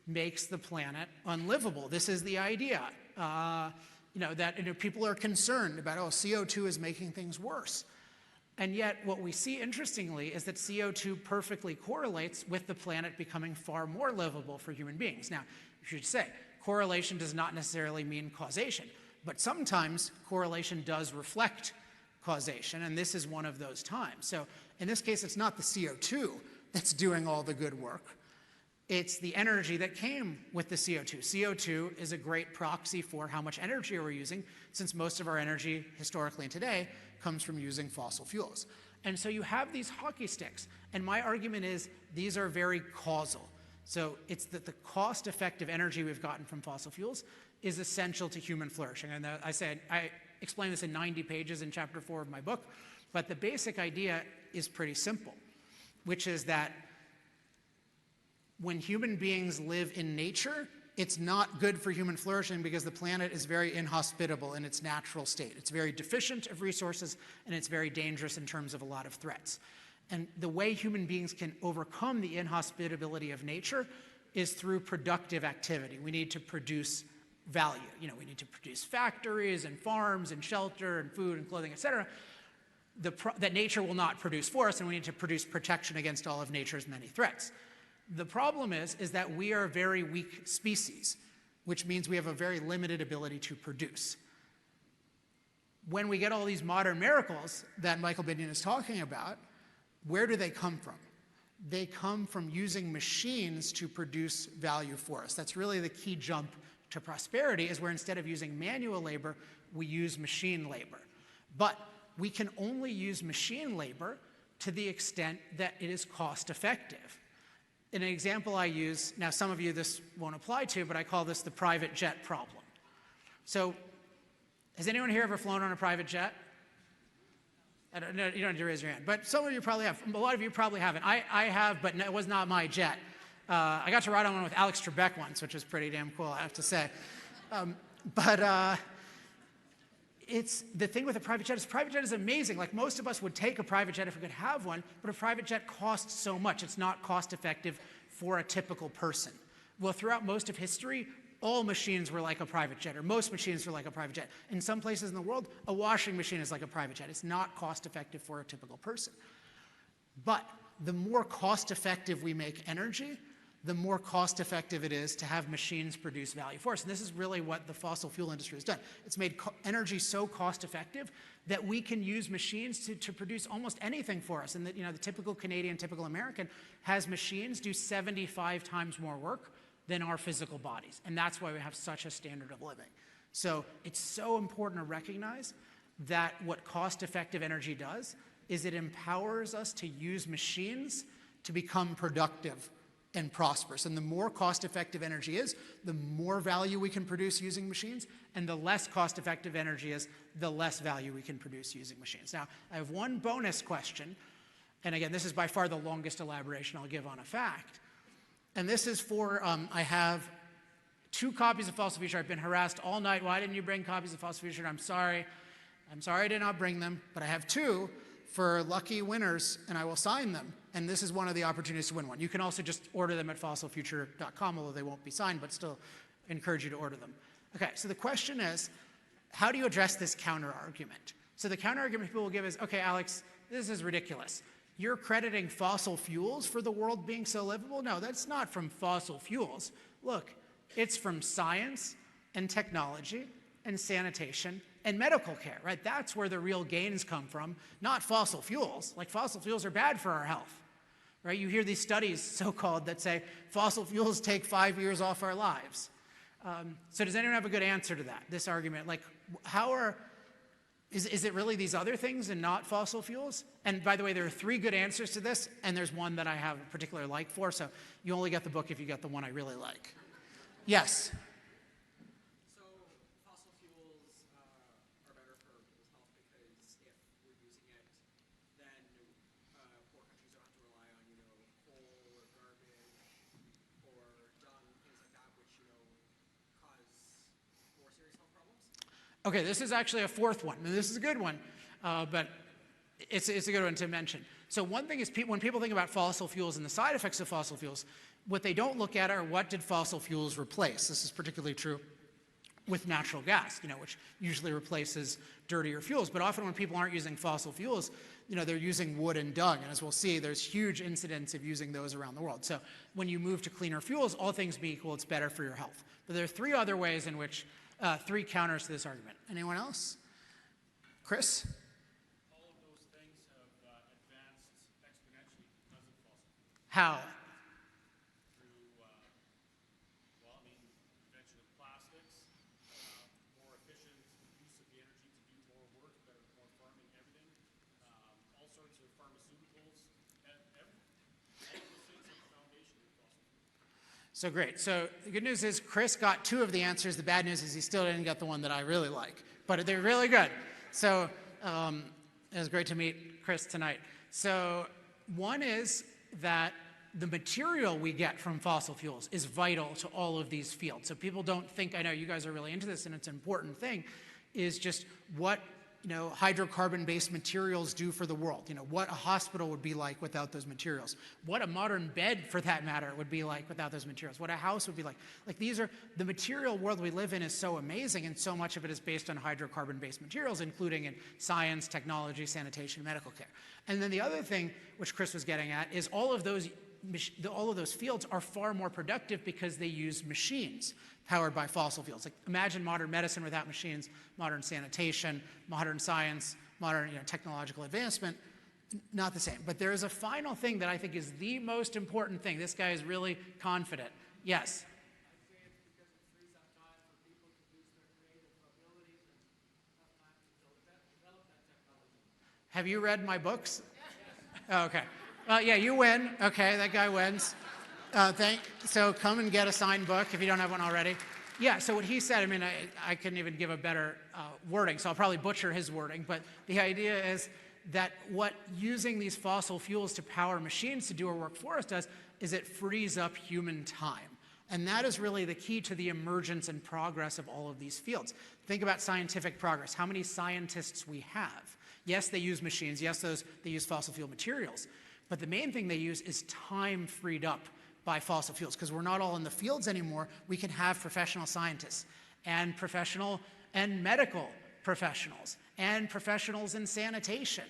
Speaker 1: makes the planet unlivable. This is the idea, that people are concerned about, CO2 is making things worse. And yet what we see, interestingly, is that CO2 perfectly correlates with the planet becoming far more livable for human beings. Now, you should say, correlation does not necessarily mean causation, but sometimes correlation does reflect causation, and this is one of those times. So in this case, it's not the CO2 that's doing all the good work. It's the energy that came with the CO2. CO2 is a great proxy for how much energy we're using, since most of our energy, historically and today, comes from using fossil fuels. And so you have these hockey sticks, and my argument is these are very causal. So it's that the cost-effective energy we've gotten from fossil fuels is essential to human flourishing. And I explain this in 90 pages in chapter 4 of my book, but the basic idea is pretty simple, which is that when human beings live in nature, it's not good for human flourishing because the planet is very inhospitable in its natural state. It's very deficient of resources, and it's very dangerous in terms of a lot of threats. And the way human beings can overcome the inhospitability of nature is through productive activity. We need to produce value. We need to produce factories and farms and shelter and food and clothing, et cetera, that nature will not produce for us, and we need to produce protection against all of nature's many threats. The problem is that we are a very weak species, which means we have a very limited ability to produce. When we get all these modern miracles that Michael Binion is talking about, where do they come from? They come from using machines to produce value for us. That's really the key jump to prosperity, is where instead of using manual labor, we use machine labor. But we can only use machine labor to the extent that it is cost effective. An example I use, now some of you this won't apply to, but I call this the private jet problem. So has anyone here ever flown on a private jet? No, you don't need to raise your hand, but some of you probably have. A lot of you probably haven't. I have, but it was not my jet. I got to ride on one with Alex Trebek once, which was pretty damn cool, I have to say. It's the thing with a private jet is amazing. Like, most of us would take a private jet if we could have one, but a private jet costs so much. It's not cost effective for a typical person. Well, throughout most of history, all machines were like a private jet, or most machines were like a private jet. In some places in the world, a washing machine is like a private jet. It's not cost effective for a typical person. But the more cost effective we make energy, the more cost effective it is to have machines produce value for us. And this is really what the fossil fuel industry has done. It's made energy so cost effective that we can use machines to produce almost anything for us. And that, the typical Canadian, typical American has machines do 75 times more work than our physical bodies. And that's why we have such a standard of living. So it's so important to recognize that what cost-effective energy does is it empowers us to use machines to become productive and prosperous. And the more cost-effective energy is, the more value we can produce using machines, and the less cost-effective energy is, the less value we can produce using machines. Now, I have one bonus question, and again, this is by far the longest elaboration I'll give on a fact. And this is for, I have 2 copies of Fossil Future. I've been harassed all night. Why didn't you bring copies of Fossil Future? I'm sorry. I did not bring them, but I have 2 for lucky winners, and I will sign them. And this is one of the opportunities to win one. You can also just order them at fossilfuture.com, although they won't be signed, but still encourage you to order them. Okay, so the question is, how do you address this counter-argument? So the counter-argument people will give is, okay, Alex, this is ridiculous. You're crediting fossil fuels for the world being so livable? No, that's not from fossil fuels. Look, it's from science and technology and sanitation and medical care, right? That's where the real gains come from, not fossil fuels. Like, fossil fuels are bad for our health, right? You hear these studies, so-called, that say fossil fuels take 5 years off our lives. So does anyone have a good answer to that, this argument? Like, is it really these other things and not fossil fuels? And by the way, there are 3 good answers to this, and there's one that I have a particular like for, so you only get the book if you get the one I really like. Yes?
Speaker 5: So fossil fuels are better for people's health because if we're using it, then poor countries don't have to rely on, coal or garbage or
Speaker 1: Okay, this is actually a fourth one. And this is a good one, but it's a good one to mention. So one thing is when people think about fossil fuels and the side effects of fossil fuels, what they don't look at are what did fossil fuels replace. This is particularly true with natural gas, which usually replaces dirtier fuels. But often when people aren't using fossil fuels, they're using wood and dung. And as we'll see, there's huge incidence of using those around the world. So when you move to cleaner fuels, all things being equal, it's better for your health. But there are three other ways in which, three counters to this argument. Anyone else? Chris?
Speaker 3: All of those things have advanced exponentially because of fossil fuels.
Speaker 1: How?
Speaker 3: Invention of plastics, more efficient use of the energy to do more work, more farming, everything, all sorts of pharmaceuticals, everything. All of those things are the foundation of fossil fuels.
Speaker 1: So great. So the good news is Chris got two of the answers. The bad news is he still didn't get the one that I really like. But they're really good. So it was great to meet Chris tonight. So one is that the material we get from fossil fuels is vital to all of these fields. So people don't think, I know you guys are really into this and it's an important thing, is just what hydrocarbon-based materials do for the world. What a hospital would be like without those materials. What a modern bed, for that matter, would be like without those materials. What a house would be like. These are, the material world we live in is so amazing, and so much of it is based on hydrocarbon-based materials, including in science, technology, sanitation, medical care. And then the other thing, which Chris was getting at, is all of those fields are far more productive because they use machines powered by fossil fuels. Imagine modern medicine without machines, modern sanitation, modern science, modern technological advancement. Not the same. But there is a final thing that I think is the most important thing. This guy is really confident. Yes?
Speaker 3: I'd say it's because it frees up time for people to use their creative abilities and have time to develop that technology.
Speaker 1: Have you read my books? Oh, okay. Well, yeah, you win. Okay, that guy wins. So come and get a signed book if you don't have one already. Yeah, so what he said, I couldn't even give a better wording, so I'll probably butcher his wording, but the idea is that what using these fossil fuels to power machines to do our work for us does is it frees up human time. And that is really the key to the emergence and progress of all of these fields. Think about scientific progress. How many scientists we have? Yes, they use machines. Yes, they use fossil fuel materials. But the main thing they use is time freed up by fossil fuels, because we're not all in the fields anymore. We can have professional scientists and professional and medical professionals and professionals in sanitation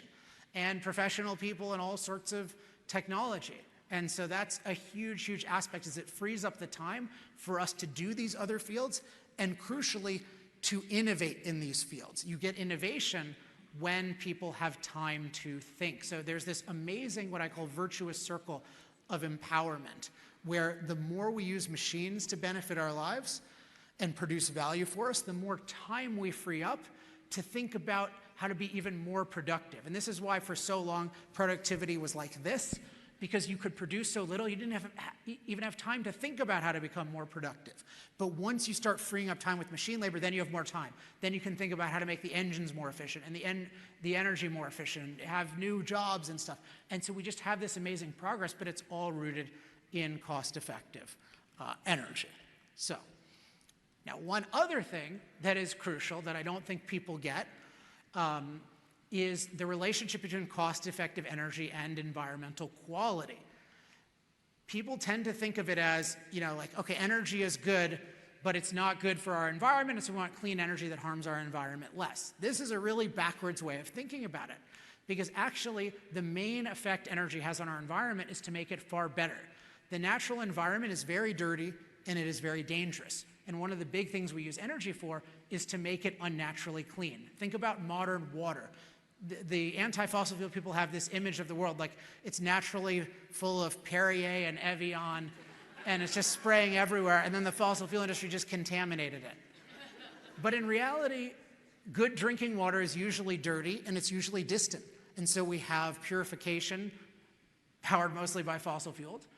Speaker 1: and professional people in all sorts of technology. And so that's a huge, huge aspect, is it frees up the time for us to do these other fields and, crucially, to innovate in these fields. You get innovation when people have time to think. So there's this amazing, what I call virtuous circle of empowerment, where the more we use machines to benefit our lives and produce value for us, the more time we free up to think about how to be even more productive. And this is why for so long productivity was like this, because you could produce so little, you didn't even have time to think about how to become more productive. But once you start freeing up time with machine labor, then you have more time. Then you can think about how to make the engines more efficient and the energy more efficient, have new jobs and stuff. And so we just have this amazing progress, but it's all rooted in cost-effective energy. So, now one other thing that is crucial that I don't think people get is the relationship between cost-effective energy and environmental quality. People tend to think of it as, okay, energy is good, but it's not good for our environment, and so we want clean energy that harms our environment less. This is a really backwards way of thinking about it, because actually the main effect energy has on our environment is to make it far better. The natural environment is very dirty and it is very dangerous. And one of the big things we use energy for is to make it unnaturally clean. Think about modern water. The anti-fossil fuel people have this image of the world like it's naturally full of Perrier and Evian, and it's just spraying everywhere, and then the fossil fuel industry just contaminated it. But in reality, good drinking water is usually dirty, and it's usually distant. And so we have purification, powered mostly by fossil fuels,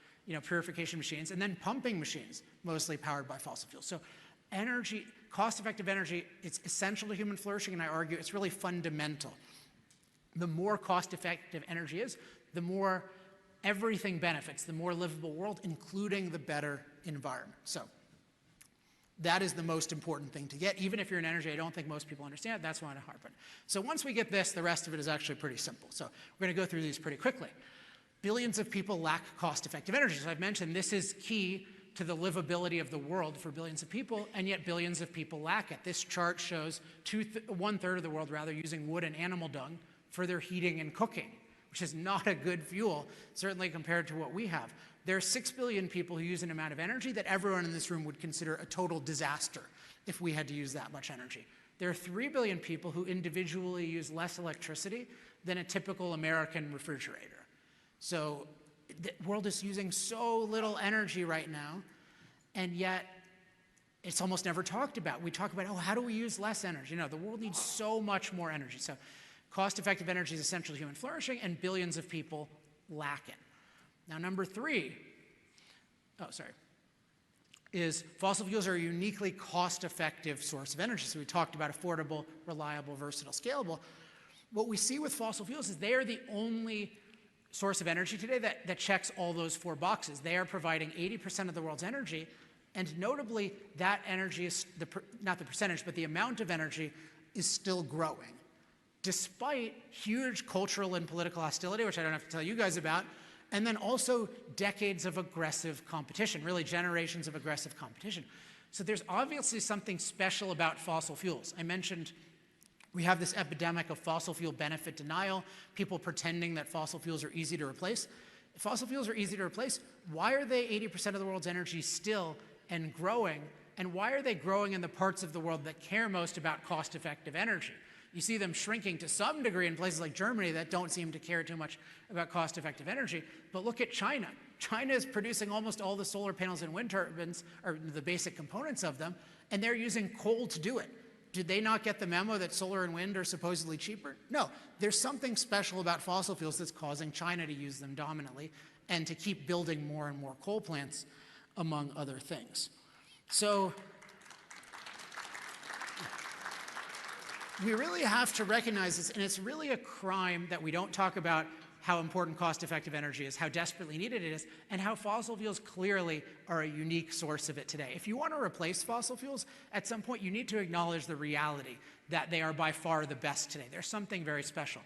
Speaker 1: purification machines, and then pumping machines, mostly powered by fossil fuels. So energy, cost-effective energy, it's essential to human flourishing, and I argue it's really fundamental. The more cost-effective energy is, the more everything benefits, the more livable world, including the better environment. So That is the most important thing to get. Even if you're in energy, I don't think most people understand it. That's why I harp on it. So once we get this, the rest of it is actually pretty simple. So we're going to go through these pretty quickly. Billions of people lack cost-effective energy. So I've mentioned this is key to the livability of the world for billions of people, and yet billions of people lack it. This chart shows 1/3 of the world rather using wood and animal dung for their heating and cooking, which is not a good fuel, certainly compared to what we have. There are 6 billion people who use an amount of energy that everyone in this room would consider a total disaster if we had to use that much energy. There are 3 billion people who individually use less electricity than a typical American refrigerator. So the world is using so little energy right now, and yet it's almost never talked about. We talk about, oh, how do we use less energy? No, the world needs so much more energy. So cost-effective energy is essential to human flourishing, and billions of people lack it. Now, number 3, is fossil fuels are a uniquely cost-effective source of energy. So we talked about affordable, reliable, versatile, scalable. What we see with fossil fuels is they are the only source of energy today that checks all those 4 boxes. They are providing 80% of the world's energy, and notably, that energy is, not the percentage, but the amount of energy is still growing, despite huge cultural and political hostility, which I don't have to tell you guys about, and then also decades of aggressive competition, really generations of aggressive competition. So there's obviously something special about fossil fuels. I mentioned we have this epidemic of fossil fuel benefit denial, people pretending that fossil fuels are easy to replace. If fossil fuels are easy to replace, why are they 80% of the world's energy still and growing? And why are they growing in the parts of the world that care most about cost-effective energy? You see them shrinking to some degree in places like Germany that don't seem to care too much about cost-effective energy. But look at China. China is producing almost all the solar panels and wind turbines, or the basic components of them, and they're using coal to do it. Did they not get the memo that solar and wind are supposedly cheaper? No. There's something special about fossil fuels that's causing China to use them dominantly and to keep building more and more coal plants, among other things. So we really have to recognize this, and it's really a crime that we don't talk about how important cost-effective energy is, how desperately needed it is, and how fossil fuels clearly are a unique source of it today. If you want to replace fossil fuels, at some point you need to acknowledge the reality that they are by far the best today. There's something very special.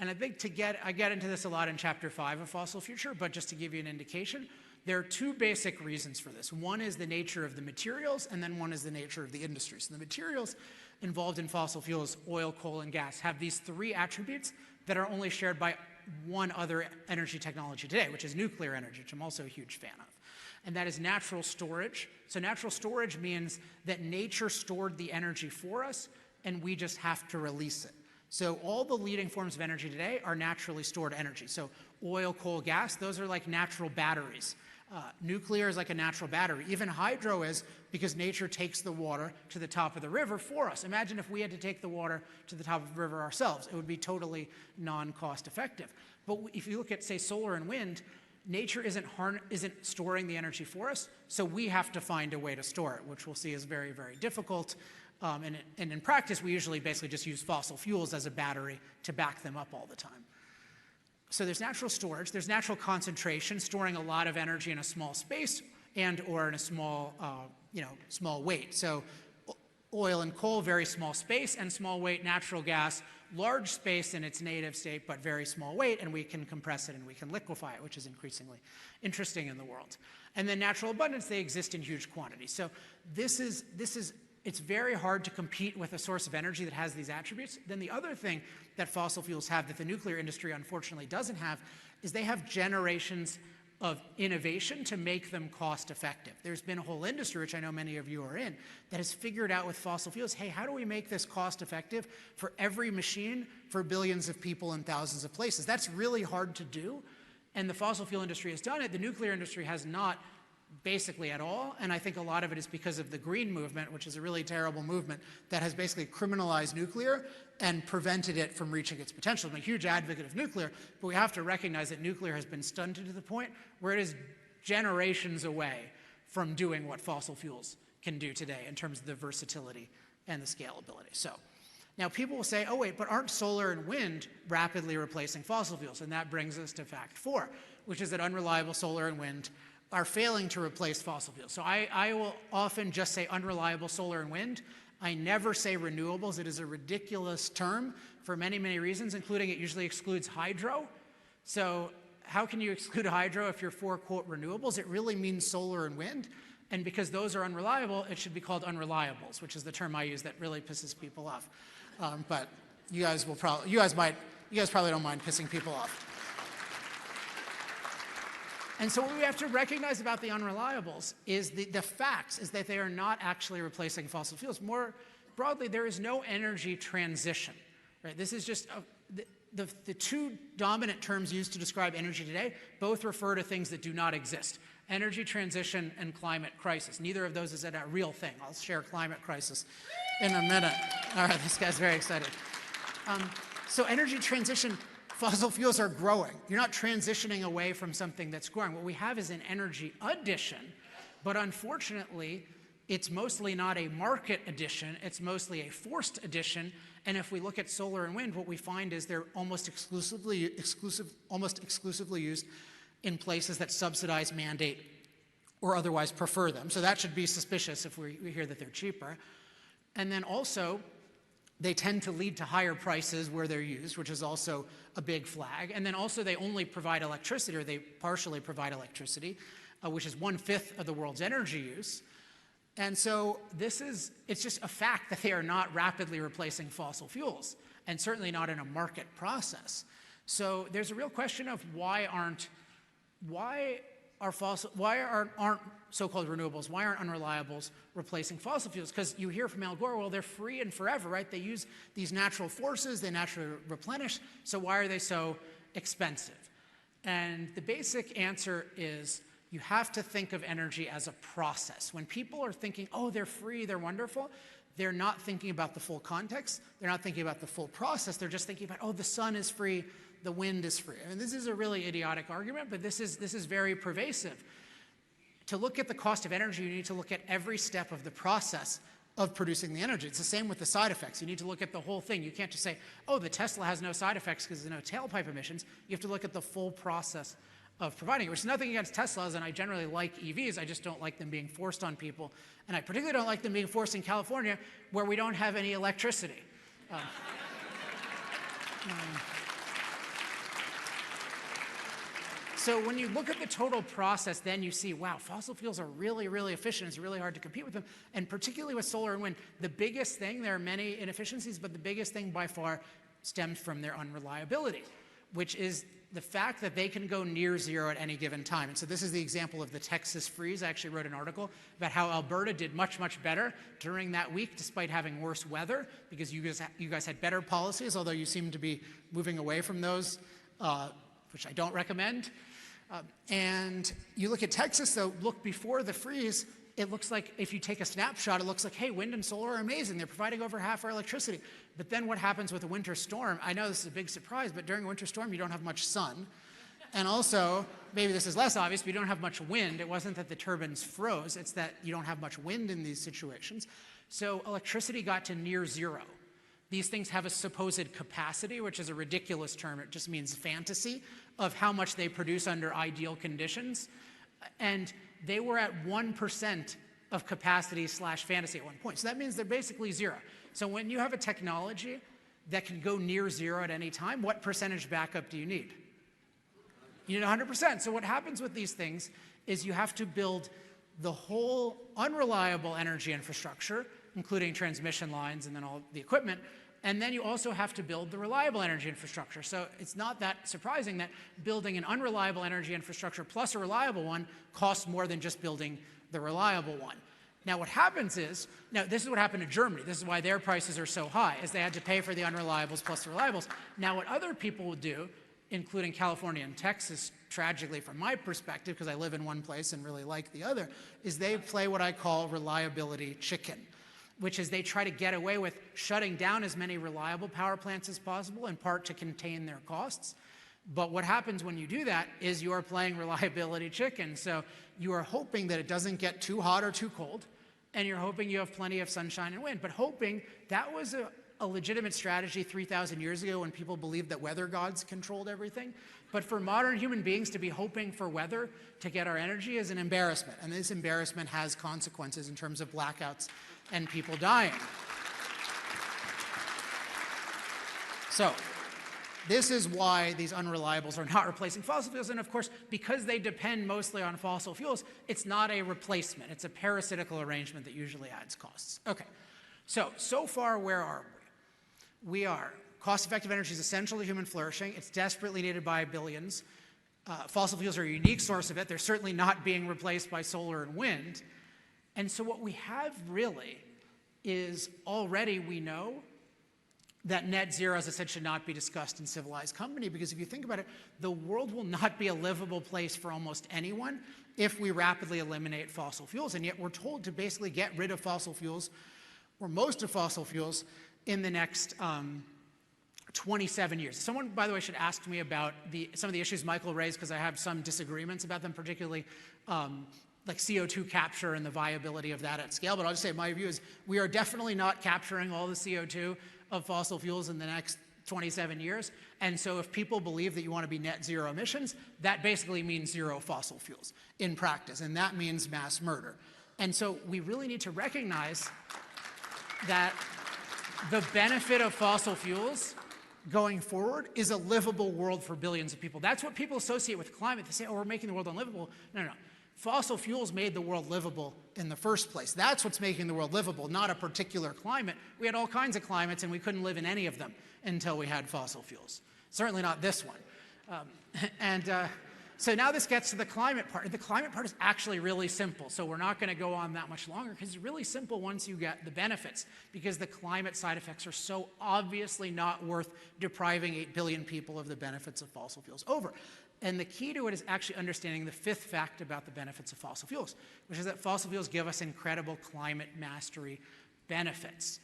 Speaker 1: And I think I get into this a lot in Chapter 5 of Fossil Future, but just to give you an indication, there are 2 basic reasons for this. One is the nature of the materials, and then one is the nature of the industry. So the materials involved in fossil fuels, oil, coal, and gas, have these 3 attributes that are only shared by one other energy technology today, which is nuclear energy, which I'm also a huge fan of. And that is natural storage. So natural storage means that nature stored the energy for us, and we just have to release it. So all the leading forms of energy today are naturally stored energy. So oil, coal, gas, those are like natural batteries. Nuclear is like a natural battery. Even hydro is, because nature takes the water to the top of the river for us. Imagine if we had to take the water to the top of the river ourselves. It would be totally non-cost effective. But if you look at, say, solar and wind, nature isn't storing the energy for us, so we have to find a way to store it, which we'll see is very, very difficult. And in practice, we usually basically just use fossil fuels as a battery to back them up all the time. So there's natural storage, there's natural concentration, storing a lot of energy in a small space and or in a small, small weight. So oil and coal, very small space and small weight. Natural gas, large space in its native state, but very small weight, and we can compress it and we can liquefy it, which is increasingly interesting in the world. And then natural abundance, they exist in huge quantities. So it's very hard to compete with a source of energy that has these attributes. Then the other thing that fossil fuels have that the nuclear industry unfortunately doesn't have is they have generations of innovation to make them cost effective. There's been a whole industry, which I know many of you are in, that has figured out with fossil fuels, hey, how do we make this cost effective for every machine for billions of people in thousands of places? That's really hard to do, and the fossil fuel industry has done it. The nuclear industry has not basically at all, and I think a lot of it is because of the green movement, which is a really terrible movement that has basically criminalized nuclear and prevented it from reaching its potential. I'm a huge advocate of nuclear, but we have to recognize that nuclear has been stunted to the point where it is generations away from doing what fossil fuels can do today in terms of the versatility and the scalability. So now people will say, oh wait, but aren't solar and wind rapidly replacing fossil fuels? And that brings us to fact 4, which is that unreliable solar and wind are failing to replace fossil fuels. So I will often just say unreliable solar and wind. I never say renewables. It is a ridiculous term for many, many reasons, including it usually excludes hydro. So how can you exclude hydro if you're for, quote, renewables? It really means solar and wind. And because those are unreliable, it should be called unreliables, which is the term I use that really pisses people off. But you guys probably don't mind pissing people off. And so what we have to recognize about the unreliables is the facts is that they are not actually replacing fossil fuels. More broadly, there is no energy transition, right? This is just the two dominant terms used to describe energy today both refer to things that do not exist. Energy transition and climate crisis. Neither of those is a real thing. I'll share climate crisis in a minute. All right, this guy's very excited. So energy transition, fossil fuels are growing. You're not transitioning away from something that's growing. What we have is an energy addition, but unfortunately, it's mostly not a market addition. It's mostly a forced addition. And if we look at solar and wind, what we find is they're almost exclusively used in places that subsidize, mandate, or otherwise prefer them. So that should be suspicious if we hear that they're cheaper. And then also, they tend to lead to higher prices where they're used, which is also a big flag. And then also they only provide electricity, or they partially provide electricity, which is 1/5 of the world's energy use. And so it's just a fact that they are not rapidly replacing fossil fuels, and certainly not in a market process. So there's a real question of why aren't so-called renewables, why aren't unreliables replacing fossil fuels? Because you hear from Al Gore, well, they're free and forever, right? They use these natural forces, they naturally replenish, so why are they so expensive? And the basic answer is you have to think of energy as a process. When people are thinking, oh, they're free, they're wonderful, they're not thinking about the full context, they're not thinking about the full process, they're just thinking about, oh, the sun is free, the wind is free. I mean, this is a really idiotic argument, but this is very pervasive. To look at the cost of energy, you need to look at every step of the process of producing the energy. It's the same with the side effects. You need to look at the whole thing. You can't just say, oh, the Tesla has no side effects because there's no tailpipe emissions. You have to look at the full process of providing it, which is nothing against Teslas, and I generally like EVs. I just don't like them being forced on people. And I particularly don't like them being forced in California, where we don't have any electricity. So when you look at the total process, then you see, wow, fossil fuels are really, really efficient. It's really hard to compete with them. And particularly with solar and wind, the biggest thing, there are many inefficiencies, but the biggest thing by far stems from their unreliability, which is the fact that they can go near zero at any given time. And so this is the example of the Texas freeze. I actually wrote an article about how Alberta did much, much better during that week, despite having worse weather, because you guys had better policies, although you seem to be moving away from those, which I don't recommend. And you look at Texas, though, look before the freeze, it looks like, if you take a snapshot, it looks like, hey, wind and solar are amazing. They're providing over half our electricity. But then what happens with a winter storm? I know this is a big surprise, but during a winter storm, you don't have much sun. And also, maybe this is less obvious, but you don't have much wind. It wasn't that the turbines froze, it's that you don't have much wind in these situations. So electricity got to near zero. These things have a supposed capacity, which is a ridiculous term. It just means fantasy of how much they produce under ideal conditions. And they were at 1% of capacity / fantasy at one point. So that means they're basically zero. So when you have a technology that can go near zero at any time, what percentage backup do you need? You need 100%. So what happens with these things is you have to build the whole unreliable energy infrastructure, including transmission lines and then all the equipment, and then you also have to build the reliable energy infrastructure. So it's not that surprising that building an unreliable energy infrastructure plus a reliable one costs more than just building the reliable one. Now what happens is, now this is what happened to Germany. This is why their prices are so high, is they had to pay for the unreliables plus the reliables. Now what other people would do, including California and Texas, tragically from my perspective, because I live in one place and really like the other, is they play what I call reliability chicken, which is they try to get away with shutting down as many reliable power plants as possible, in part to contain their costs. But what happens when you do that is you are playing reliability chicken. So you are hoping that it doesn't get too hot or too cold, and you're hoping you have plenty of sunshine and wind. But hoping, that was a legitimate strategy 3,000 years ago when people believed that weather gods controlled everything. But for modern human beings to be hoping for weather to get our energy is an embarrassment. And this embarrassment has consequences in terms of blackouts and people dying. So this is why these unreliables are not replacing fossil fuels. And of course, because they depend mostly on fossil fuels, it's not a replacement. It's a parasitical arrangement that usually adds costs. Okay, so far, where are we? We are. Cost-effective energy is essential to human flourishing. It's desperately needed by billions. Fossil fuels are a unique source of it. They're certainly not being replaced by solar and wind. And so what we have really is already we know that net zero, as I said, should not be discussed in civilized company, because if you think about it, the world will not be a livable place for almost anyone if we rapidly eliminate fossil fuels. And yet we're told to basically get rid of fossil fuels, or most of fossil fuels, in the next 27 years. Someone, by the way, should ask me about some of the issues Michael raised, because I have some disagreements about them, particularly like CO2 capture and the viability of that at scale. But I'll just say my view is we are definitely not capturing all the CO2 of fossil fuels in the next 27 years. And so if people believe that you want to be net zero emissions, that basically means zero fossil fuels in practice. And that means mass murder. And so we really need to recognize that the benefit of fossil fuels going forward is a livable world for billions of people. That's what people associate with climate. They say, oh, we're making the world unlivable. No. Fossil fuels made the world livable in the first place. That's what's making the world livable, not a particular climate. We had all kinds of climates, and we couldn't live in any of them until we had fossil fuels. Certainly not this one. So now this gets to the climate part. The climate part is actually really simple, so we're not going to go on that much longer, because it's really simple once you get the benefits, because the climate side effects are so obviously not worth depriving 8 billion people of the benefits of fossil fuels over. And the key to it is actually understanding the fifth fact about the benefits of fossil fuels, which is that fossil fuels give us incredible climate mastery benefits.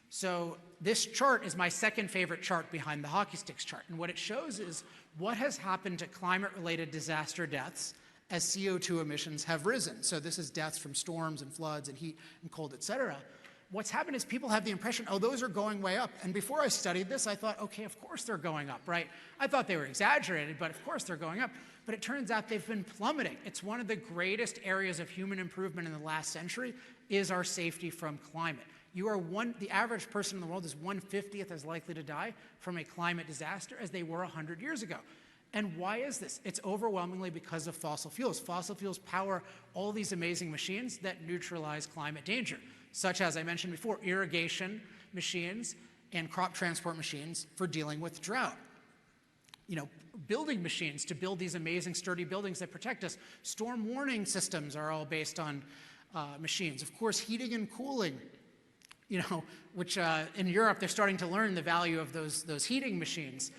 Speaker 1: So this chart is my second favorite chart behind the hockey sticks chart. And what it shows is what has happened to climate-related disaster deaths as CO2 emissions have risen. So this is deaths from storms and floods and heat and cold, et cetera. What's happened is people have the impression, oh, those are going way up. And before I studied this, I thought, okay, of course they're going up, right? I thought they were exaggerated, but of course they're going up. But it turns out they've been plummeting. It's one of the greatest areas of human improvement in the last century is our safety from climate. The average person in the world is 1/50th as likely to die from a climate disaster as they were 100 years ago. And why is this? It's overwhelmingly because of fossil fuels. Fossil fuels power all these amazing machines that neutralize climate danger, such as I mentioned before, irrigation machines and crop transport machines for dealing with drought. Building machines to build these amazing sturdy buildings that protect us. Storm warning systems are all based on machines. Of course, heating and cooling, which in Europe they're starting to learn the value of those heating machines.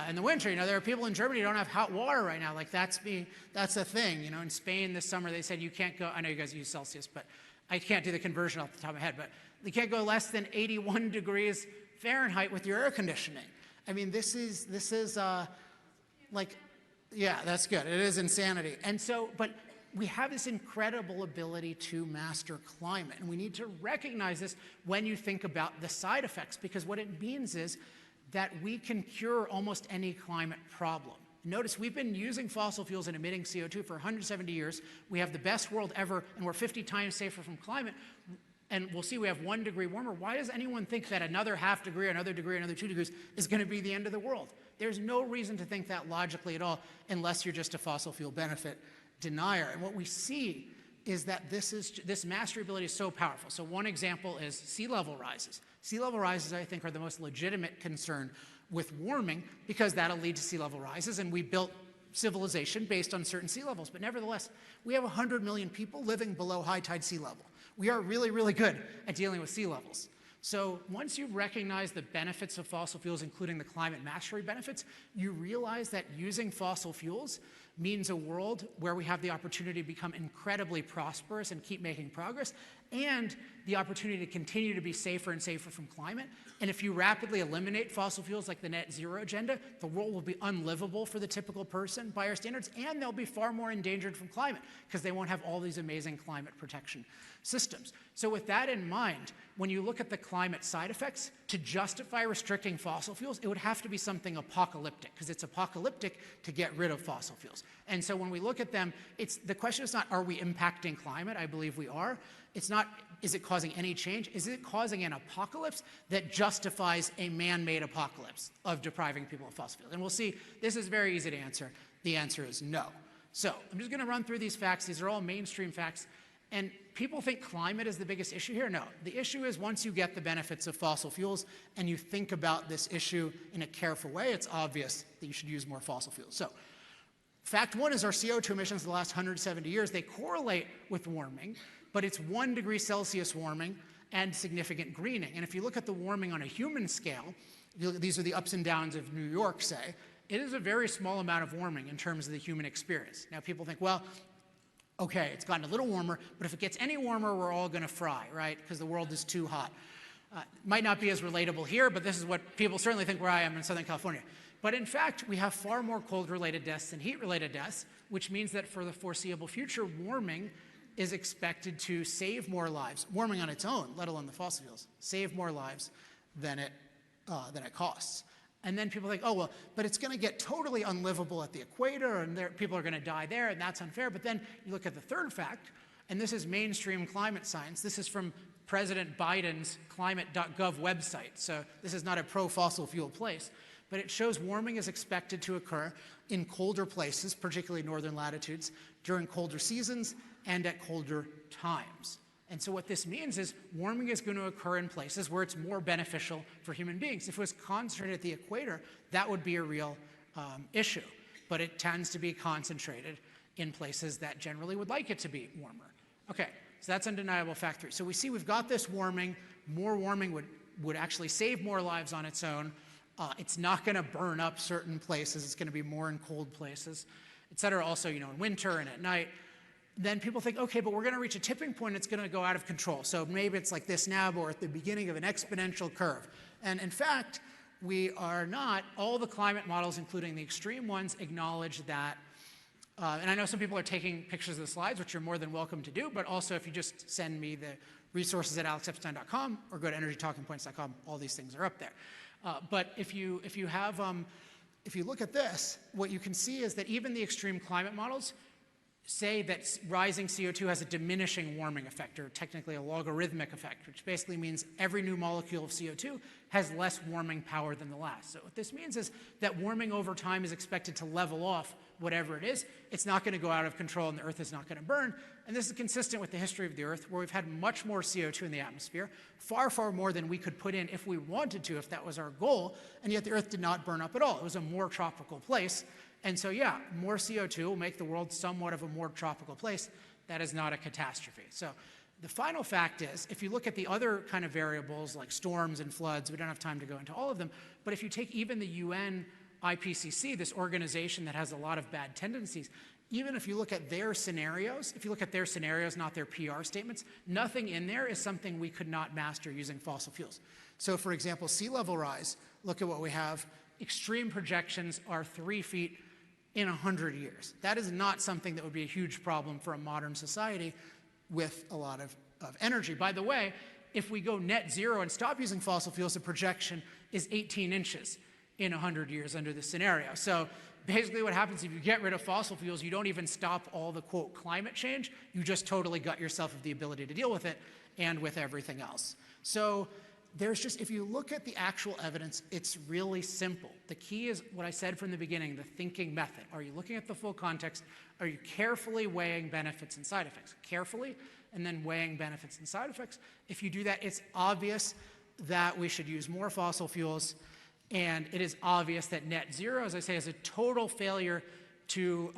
Speaker 1: In the winter, there are people in Germany who don't have hot water right now. Like that's a thing. In Spain this summer they said you can't go. I know you guys use Celsius, but I can't do the conversion off the top of my head. But you can't go less than 81 degrees Fahrenheit with your air conditioning. I mean, this is yeah, that's good. It is insanity. And so, but we have this incredible ability to master climate, and we need to recognize this when you think about the side effects, because what it means is that we can cure almost any climate problem. Notice we've been using fossil fuels and emitting CO2 for 170 years. We have the best world ever, and we're 50 times safer from climate. And we'll see we have 1 degree warmer. Why does anyone think that another ½ degree, another degree, another 2 degrees is going to be the end of the world? There's no reason to think that logically at all, unless you're just a fossil fuel benefit denier. And what we see is that this mastery ability is so powerful. So one example is sea level rises. Sea level rises, I think, are the most legitimate concern with warming, because that'll lead to sea level rises, and we built civilization based on certain sea levels. But nevertheless, we have 100 million people living below high tide sea level. We are really, really good at dealing with sea levels. So once you recognize the benefits of fossil fuels, including the climate mastery benefits, you realize that using fossil fuels means a world where we have the opportunity to become incredibly prosperous and keep making progress, and the opportunity to continue to be safer and safer from climate. And if you rapidly eliminate fossil fuels like the net zero agenda, the world will be unlivable for the typical person by our standards, and they'll be far more endangered from climate because they won't have all these amazing climate protection systems. So with that in mind, when you look at the climate side effects, to justify restricting fossil fuels, it would have to be something apocalyptic, because it's apocalyptic to get rid of fossil fuels. And so when we look at them, the question is not, are we impacting climate? I believe we are. It's not, is it causing any change? Is it causing an apocalypse that justifies a man-made apocalypse of depriving people of fossil fuels? And we'll see, this is very easy to answer. The answer is no. So I'm just going to run through these facts. These are all mainstream facts. And people think climate is the biggest issue here. No, the issue is once you get the benefits of fossil fuels and you think about this issue in a careful way, it's obvious that you should use more fossil fuels. So fact one is our CO2 emissions in the last 170 years, they correlate with warming, but it's 1 degree Celsius warming and significant greening. And if you look at the warming on a human scale, these are the ups and downs of New York, say, it is a very small amount of warming in terms of the human experience. Now people think, well, okay, it's gotten a little warmer, but if it gets any warmer, we're all going to fry, right? Because the world is too hot. Might not be as relatable here, but this is what people certainly think where I am in Southern California. But in fact, we have far more cold-related deaths than heat-related deaths, which means that for the foreseeable future, warming is expected to save more lives, warming on its own, let alone the fossil fuels, save more lives than it costs. And then people think, oh, well, but it's going to get totally unlivable at the equator, and people are going to die there, and that's unfair. But then you look at the third fact, and this is mainstream climate science. This is from President Biden's climate.gov website. So this is not a pro-fossil fuel place. But it shows warming is expected to occur in colder places, particularly northern latitudes, during colder seasons and at colder times. And so what this means is warming is going to occur in places where it's more beneficial for human beings. If it was concentrated at the equator, that would be a real issue. But it tends to be concentrated in places that generally would like it to be warmer. Okay, so that's undeniable fact 3. So we see we've got this warming. More warming would actually save more lives on its own. It's not going to burn up certain places. It's going to be more in cold places, et cetera. Also, in winter and at night. Then people think, okay, but we're going to reach a tipping point, it's going to go out of control. So maybe it's like this now, or at the beginning of an exponential curve. And in fact, we are not. All the climate models, including the extreme ones, acknowledge that. And I know some people are taking pictures of the slides, which you're more than welcome to do, but also if you just send me the resources at alexepstein.com or go to energytalkingpoints.com, all these things are up there. But if you look at this, what you can see is that even the extreme climate models say that rising CO2 has a diminishing warming effect, or technically a logarithmic effect, which basically means every new molecule of CO2 has less warming power than the last. So what this means is that warming over time is expected to level off whatever it is. It's not going to go out of control and the Earth is not going to burn. And this is consistent with the history of the Earth, where we've had much more CO2 in the atmosphere, far, far more than we could put in if we wanted to, if that was our goal, and yet the Earth did not burn up at all. It was a more tropical place. And so, yeah, more CO2 will make the world somewhat of a more tropical place. That is not a catastrophe. So the final fact is, if you look at the other kind of variables like storms and floods, we don't have time to go into all of them, but if you take even the UN IPCC, this organization that has a lot of bad tendencies, even if you look at their scenarios, not their PR statements, nothing in there is something we could not master using fossil fuels. So for example, sea level rise, look at what we have. Extreme projections are 3 feet in 100 years. That is not something that would be a huge problem for a modern society with a lot of energy. By the way, if we go net zero and stop using fossil fuels, the projection is 18 inches in 100 years under this scenario. So basically what happens if you get rid of fossil fuels, you don't even stop all the, quote, climate change. You just totally gut yourself of the ability to deal with it and with everything else. So there's just, if you look at the actual evidence, it's really simple. The key is what I said from the beginning, the thinking method. Are you looking at the full context? Are you carefully weighing benefits and side effects? Carefully, and then weighing benefits and side effects. If you do that, it's obvious that we should use more fossil fuels, and it is obvious that net zero, as I say, is a total failure to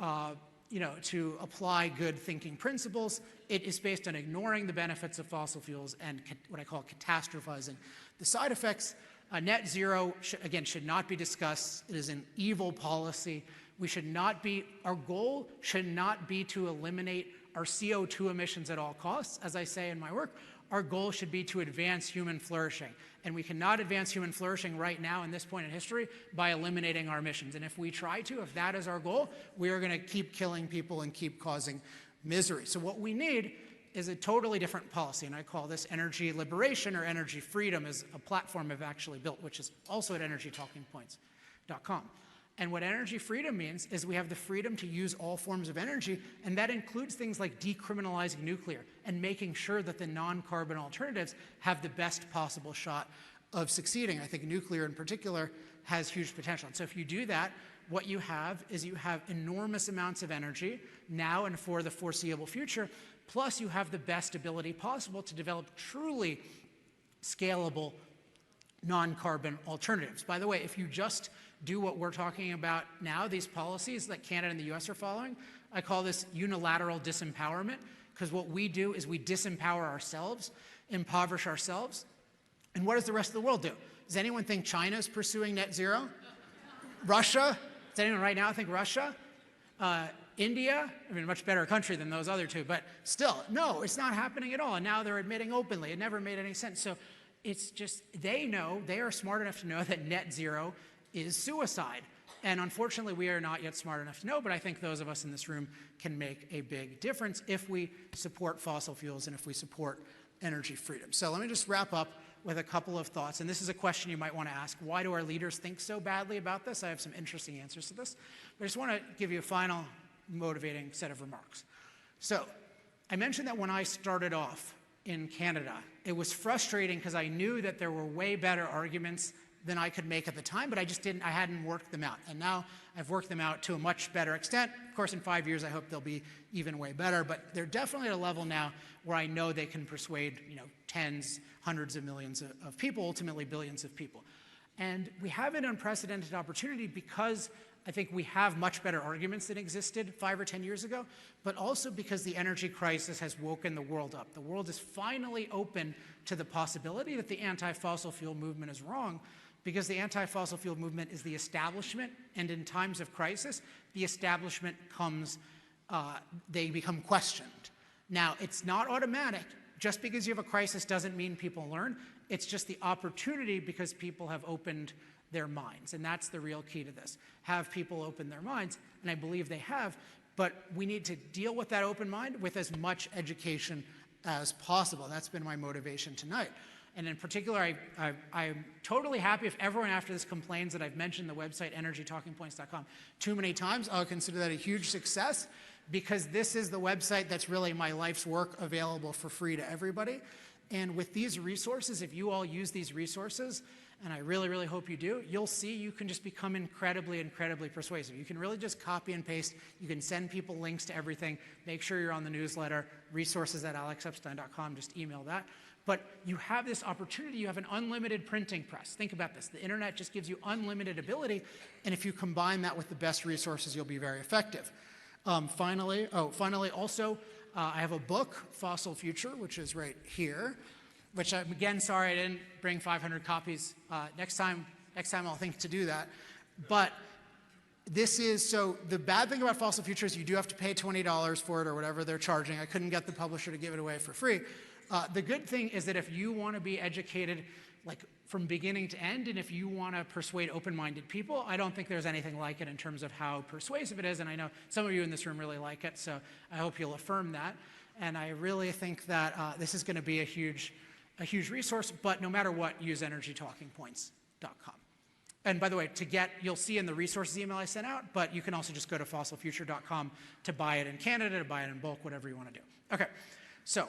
Speaker 1: apply good thinking principles. It is based on ignoring the benefits of fossil fuels and what I call catastrophizing the side effects. Net zero, should not be discussed. It is an evil policy. Our goal should not be to eliminate our CO2 emissions at all costs, as I say in my work. Our goal should be to advance human flourishing. And we cannot advance human flourishing right now in this point in history by eliminating our emissions. And if we try to, if that is our goal, we are going to keep killing people and keep causing misery. So what we need is a totally different policy, and I call this energy liberation or energy freedom, is a platform I've actually built, which is also at energytalkingpoints.com. And what energy freedom means is we have the freedom to use all forms of energy, and that includes things like decriminalizing nuclear and making sure that the non-carbon alternatives have the best possible shot of succeeding. I think nuclear in particular has huge potential. And so if you do that, what you have is you have enormous amounts of energy now and for the foreseeable future, plus you have the best ability possible to develop truly scalable non-carbon alternatives. By the way, if you just do what we're talking about now, these policies that Canada and the US are following, I call this unilateral disempowerment, because what we do is we disempower ourselves, impoverish ourselves, and what does the rest of the world do? Does anyone think China is pursuing net zero? Russia? Does anyone right now think Russia? India? I mean, a much better country than those other two, but still, no, it's not happening at all. And now they're admitting openly. It never made any sense. So it's just, they are smart enough to know that net zero is suicide. And unfortunately, we are not yet smart enough to know, but I think those of us in this room can make a big difference if we support fossil fuels and if we support energy freedom. So let me just wrap up with a couple of thoughts. And this is a question you might want to ask. Why do our leaders think so badly about this? I have some interesting answers to this. But I just want to give you a final motivating set of remarks. So I mentioned that when I started off in Canada, it was frustrating because I knew that there were way better arguments than I could make at the time, but I hadn't worked them out. And now I've worked them out to a much better extent. Of course, in 5 years, I hope they'll be even way better, but they're definitely at a level now where I know they can persuade, tens, hundreds of millions of people, ultimately billions of people. And we have an unprecedented opportunity because I think we have much better arguments than existed 5 or 10 years ago, but also because the energy crisis has woken the world up. The world is finally open to the possibility that the anti-fossil fuel movement is wrong, because the anti-fossil fuel movement is the establishment, and in times of crisis, the establishment they become questioned. Now, it's not automatic. Just because you have a crisis doesn't mean people learn. It's just the opportunity because people have opened their minds, and that's the real key to this. Have people open their minds, and I believe they have, but we need to deal with that open mind with as much education as possible. That's been my motivation tonight. And in particular, I'm totally happy if everyone after this complains that I've mentioned the website energytalkingpoints.com too many times. I'll consider that a huge success, because this is the website that's really my life's work available for free to everybody. And with these resources, if you all use these resources, and I really, really hope you do, you'll see you can just become incredibly, incredibly persuasive. You can really just copy and paste. You can send people links to everything. Make sure you're on the newsletter, resources@alexepstein.com, just email that. But you have this opportunity. You have an unlimited printing press. Think about this. The internet just gives you unlimited ability, and if you combine that with the best resources, you'll be very effective. Finally, also, I have a book, Fossil Future, which is right here, which I'm, again, sorry I didn't bring 500 copies. Next time I'll think to do that. But this is, so the bad thing about Fossil Future is you do have to pay $20 for it or whatever they're charging. I couldn't get the publisher to give it away for free. The good thing is that if you want to be educated like from beginning to end, and if you want to persuade open-minded people, I don't think there's anything like it in terms of how persuasive it is, and I know some of you in this room really like it, so I hope you'll affirm that. And I really think that this is going to be a huge resource, but no matter what, use energytalkingpoints.com. And by the way, you'll see in the resources email I sent out, but you can also just go to fossilfuture.com to buy it in Canada, to buy it in bulk, whatever you want to do. Okay, so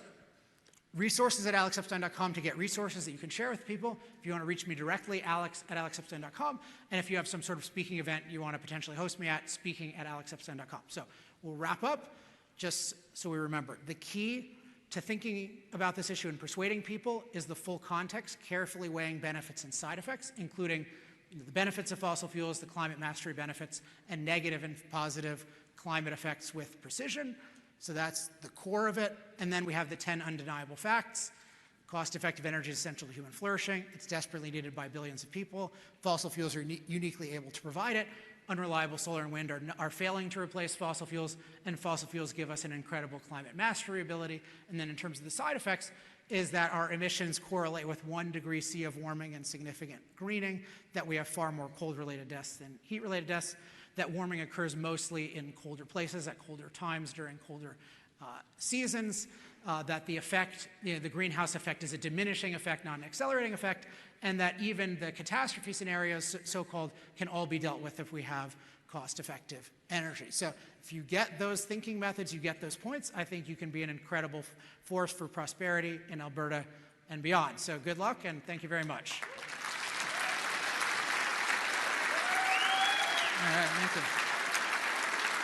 Speaker 1: resources@alexepstein.com to get resources that you can share with people. If you want to reach me directly, alex@alexepstein.com. And if you have some sort of speaking event you want to potentially host me at, speaking@alexepstein.com. So we'll wrap up just so we remember. The key to thinking about this issue and persuading people is the full context, carefully weighing benefits and side effects, including the benefits of fossil fuels, the climate mastery benefits, and negative and positive climate effects with precision. So that's the core of it. And then we have the 10 undeniable facts. Cost-effective energy is essential to human flourishing. It's desperately needed by billions of people. Fossil fuels are uniquely able to provide it. unreliable solar and wind are failing to replace fossil fuels, and fossil fuels give us an incredible climate mastery ability. And then in terms of the side effects, is that our emissions correlate with 1 degree C of warming and significant greening, that we have far more cold-related deaths than heat-related deaths, that warming occurs mostly in colder places at colder times during colder seasons, that the effect, the greenhouse effect is a diminishing effect, not an accelerating effect, and that even the catastrophe scenarios, so-called, can all be dealt with if we have cost-effective energy. So if you get those thinking methods, you get those points, I think you can be an incredible force for prosperity in Alberta and beyond. So good luck, and thank you very much. All right, thank you.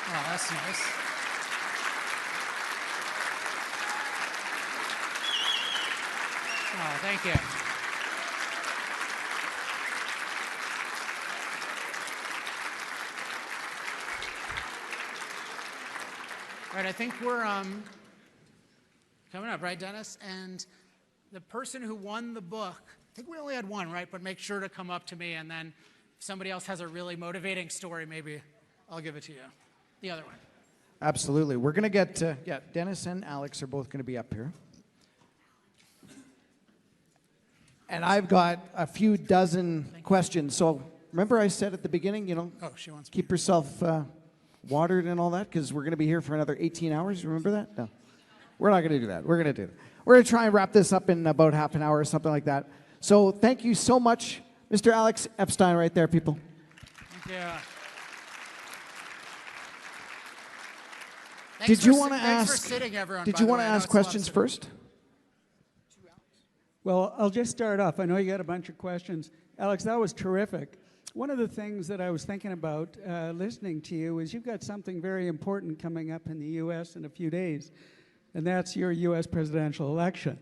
Speaker 1: Oh, that's nice. Oh, thank you. All right, I think we're coming up, right, Dennis? And the person who won the book, I think we only had one, right? But make sure to come up to me, and then if somebody else has a really motivating story, maybe I'll give it to you. The other one.
Speaker 2: Absolutely. We're going to get, yeah, Dennis and Alex are both going to be up here. And I've got a few dozen questions. So remember I said at the beginning, you know, keep yourself watered and all that, because we're going to be here for another 18 hours. Remember that? No. We're not going to do that. We're going to do that. We're going to try and wrap this up in about half an hour or something like that. So thank you so much, Mr. Alex Epstein right there, people.
Speaker 1: Thank you.
Speaker 2: Did you want to ask?
Speaker 1: Thanks for sitting, everyone.
Speaker 2: Did you want to ask questions first?
Speaker 6: Well, I'll just start off. I know you got a bunch of questions. Alex, that was terrific. One of the things that I was thinking about listening to you is you've got something very important coming up in the U.S. in a few days, and that's your U.S. presidential election.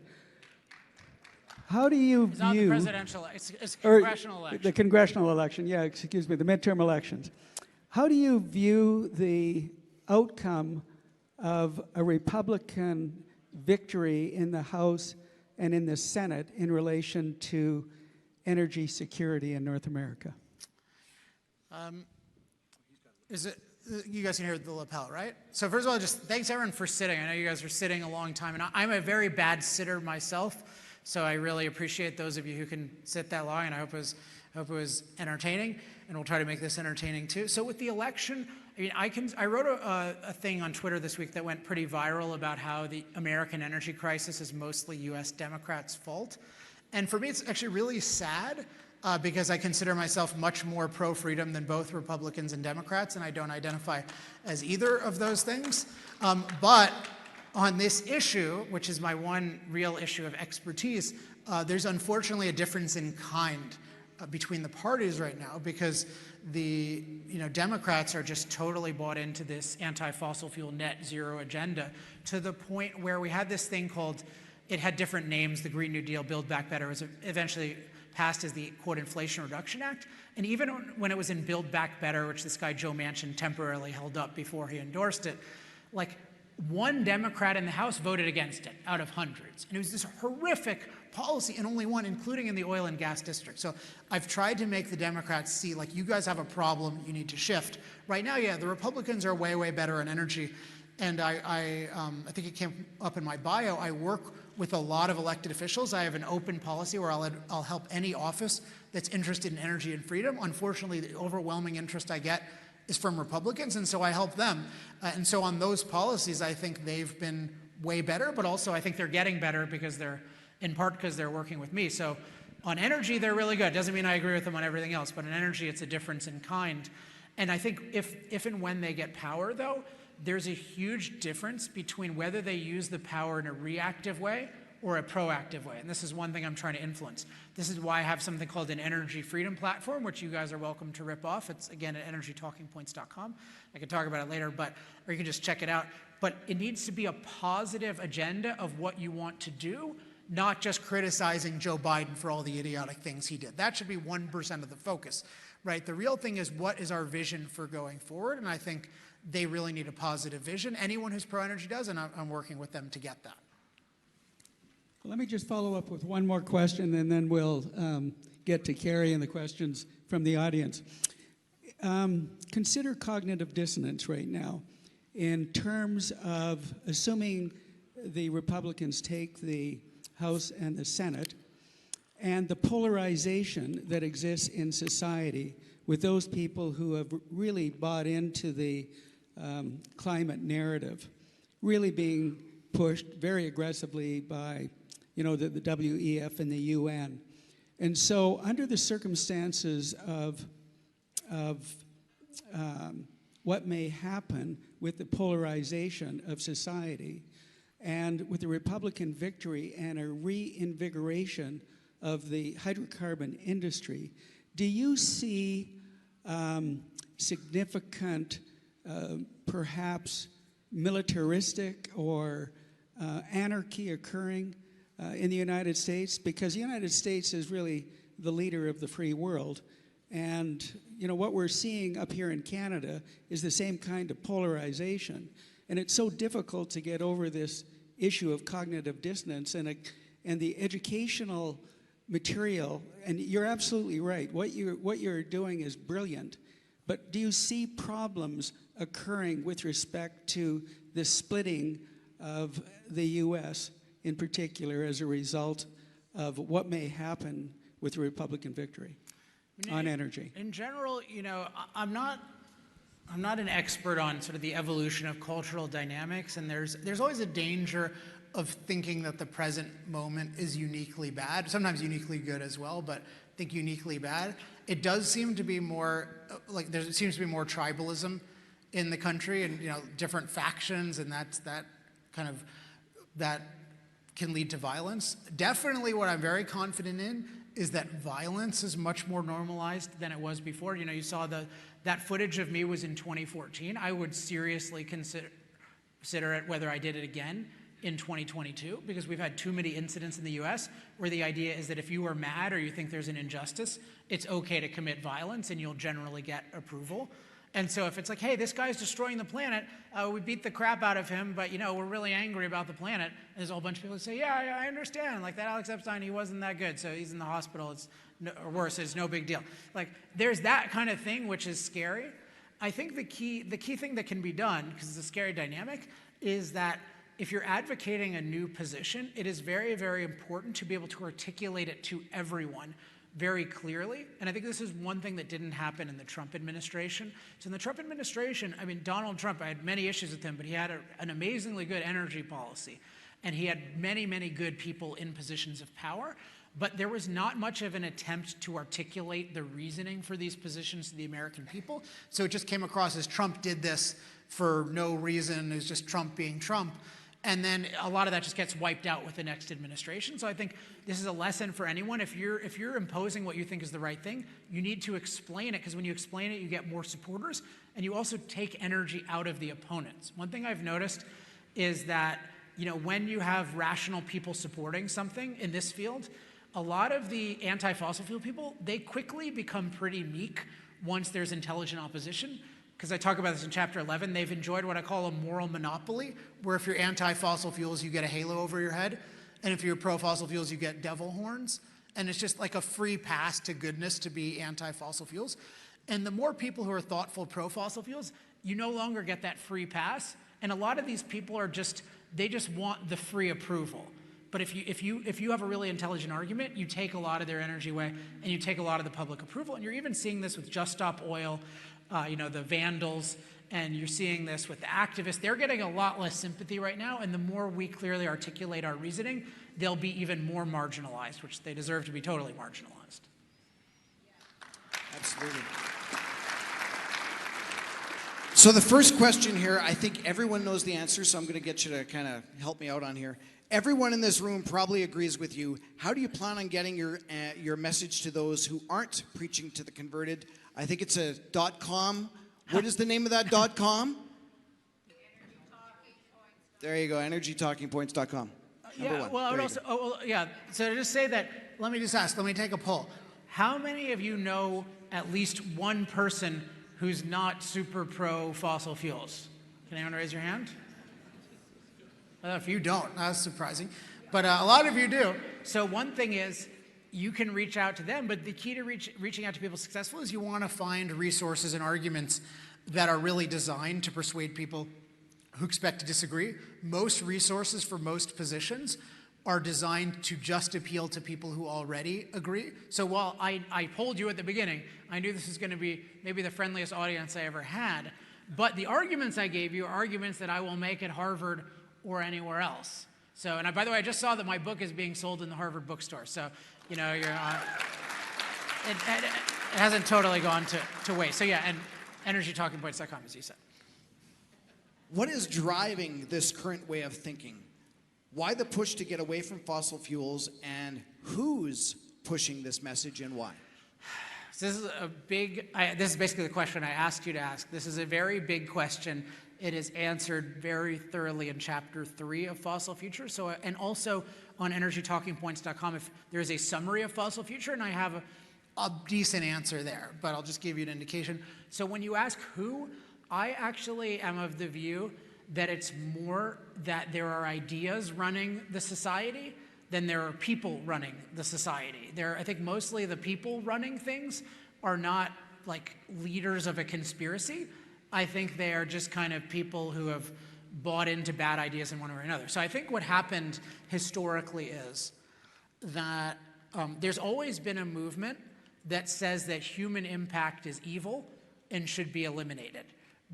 Speaker 6: How do you
Speaker 1: It's not the
Speaker 6: view...
Speaker 1: presidential, it's congressional election.
Speaker 6: The congressional election, yeah, excuse me, the midterm elections. How do you view the outcome of a Republican victory in the House and in the Senate in relation to energy security in North America?
Speaker 1: Is it, you guys can hear the lapel, right? So first of all, just thanks everyone for sitting. I know you guys are sitting a long time, and I'm a very bad sitter myself, so I really appreciate those of you who can sit that long, and I hope it was entertaining, and we'll try to make this entertaining too. So with the election, I mean, I wrote a thing on Twitter this week that went pretty viral about how the American energy crisis is mostly U.S. Democrats' fault. And for me, it's actually really sad because I consider myself much more pro-freedom than both Republicans and Democrats, and I don't identify as either of those things. But on this issue, which is my one real issue of expertise, there's unfortunately a difference in kind between the parties right now, because the Democrats are just totally bought into this anti-fossil fuel net zero agenda, to the point where we had this thing called, it had different names, the Green New Deal, Build Back Better, was eventually passed as the, quote, Inflation Reduction Act. And even when it was in Build Back Better, which this guy Joe Manchin temporarily held up before he endorsed it, like one Democrat in the House voted against it out of hundreds. And it was this horrific policy, and only one, including in the oil and gas district. So I've tried to make the Democrats see, like, you guys have a problem, you need to shift. Right now, yeah, the Republicans are way, way better on energy. And I think it came up in my bio, I work with a lot of elected officials. I have an open policy where I'll help any office that's interested in energy and freedom. Unfortunately, the overwhelming interest I get is from Republicans, and so I help them. And so on those policies, I think they've been way better, but also I think they're getting better because in part because they're working with me. So on energy, they're really good. Doesn't mean I agree with them on everything else, but in energy, it's a difference in kind. And I think if and when they get power, though, there's a huge difference between whether they use the power in a reactive way or a proactive way. And this is one thing I'm trying to influence. This is why I have something called an energy freedom platform, which you guys are welcome to rip off. It's, again, at energytalkingpoints.com. I can talk about it later, or you can just check it out. But it needs to be a positive agenda of what you want to do, not just criticizing Joe Biden for all the idiotic things he did. That should be 1% of the focus, right? The real thing is, what is our vision for going forward? And I think they really need a positive vision. Anyone who's pro-energy does, and I'm working with them to get that.
Speaker 6: Let me just follow up with one more question, and then we'll get to Carrie and the questions from the audience. consider cognitive dissonance right now in terms of assuming the Republicans take the House and the Senate, and the polarization that exists in society with those people who have really bought into the climate narrative, really being pushed very aggressively by, the WEF and the UN. And so under the circumstances of what may happen with the polarization of society and with the Republican victory and a reinvigoration of the hydrocarbon industry, do you see significant, perhaps militaristic or anarchy occurring in the United States? Because the United States is really the leader of the free world. And what we're seeing up here in Canada is the same kind of polarization. And it's so difficult to get over this issue of cognitive dissonance and the educational material. And you're absolutely right. What you're doing is brilliant. But do you see problems occurring with respect to the splitting of the U.S. in particular as a result of what may happen with the Republican victory on energy?
Speaker 1: In general, I'm not an expert on sort of the evolution of cultural dynamics, and there's always a danger of thinking that the present moment is uniquely bad, sometimes uniquely good as well, but I think uniquely bad. It does seem to be more, there seems to be more tribalism in the country and, different factions, and that can lead to violence. Definitely what I'm very confident in is that violence is much more normalized than it was before. You saw that footage of me was in 2014. I would seriously consider it whether I did it again in 2022, because we've had too many incidents in the US where the idea is that if you are mad or you think there's an injustice, it's okay to commit violence and you'll generally get approval. And so if it's like, hey, this guy's destroying the planet, we beat the crap out of him, but we're really angry about the planet, and there's a whole bunch of people who say, yeah, I understand, like that Alex Epstein, he wasn't that good, so he's in the hospital, or worse, it's no big deal. Like, there's that kind of thing, which is scary. I think the key thing that can be done, because it's a scary dynamic, is that if you're advocating a new position, it is very, very important to be able to articulate it to everyone very clearly. And I think this is one thing that didn't happen in the Trump administration. So in the Trump administration, Donald Trump, I had many issues with him, but he had an amazingly good energy policy. And he had many, many good people in positions of power. But there was not much of an attempt to articulate the reasoning for these positions to the American people. So it just came across as Trump did this for no reason. It was just Trump being Trump. And then a lot of that just gets wiped out with the next administration. So I think this is a lesson for anyone. If you're imposing what you think is the right thing, you need to explain it, because when you explain it, you get more supporters, and you also take energy out of the opponents. One thing I've noticed is that, when you have rational people supporting something in this field, a lot of the anti-fossil fuel people, they quickly become pretty meek once there's intelligent opposition. Because I talk about this in chapter 11, they've enjoyed what I call a moral monopoly, where if you're anti-fossil fuels, you get a halo over your head, and if you're pro-fossil fuels, you get devil horns, and it's just like a free pass to goodness to be anti-fossil fuels. And the more people who are thoughtful pro-fossil fuels, you no longer get that free pass, and a lot of these people they just want the free approval. But if you have a really intelligent argument, you take a lot of their energy away, and you take a lot of the public approval, and you're even seeing this with Just Stop Oil, the vandals, and you're seeing this with the activists. They're getting a lot less sympathy right now, and the more we clearly articulate our reasoning, they'll be even more marginalized, which they deserve to be totally marginalized.
Speaker 2: Absolutely. So the first question here, I think everyone knows the answer, so I'm going to get you to kind of help me out on here. Everyone in this room probably agrees with you. How do you plan on getting your message to those who aren't preaching to the converted? I think it's a .com. What is the name of that .com? There you go, energytalkingpoints.com.
Speaker 1: Yeah, well, I would also, so to just say that, let me take a poll. How many of you know at least one person who's not super pro fossil fuels? Can anyone raise your hand? If you don't, that's surprising. But a lot of you do. So one thing is, you can reach out to them, but the key to reaching out to people successful is you want to find resources and arguments that are really designed to persuade people who expect to disagree. Most resources for most positions are designed to just appeal to people who already agree. So while I polled you at the beginning, I knew this was going to be maybe the friendliest audience I ever had, but the arguments I gave you are arguments that I will make at Harvard or anywhere else. So, and by the way, I just saw that my book is being sold in the Harvard bookstore. So, you know, it hasn't totally gone to waste. So yeah, and energytalkingpoints.com, as you said.
Speaker 7: What is driving this current way of thinking? Why the push to get away from fossil fuels, and who's pushing this message and why?
Speaker 1: So this is a big, this is basically the question I asked you to ask. This is a very big question. It is answered very thoroughly in chapter 3 of Fossil Future. So, and also on energytalkingpoints.com, if there's a summary of Fossil Future, and I have a decent answer there, but I'll just give you an indication. So when you ask who, I actually am of the view that it's more that there are ideas running the society than there are people running the society. I think mostly the people running things are not like leaders of a conspiracy. I think they are just kind of people who have bought into bad ideas in one way or another. So I think what happened historically is that there's always been a movement that says that human impact is evil and should be eliminated.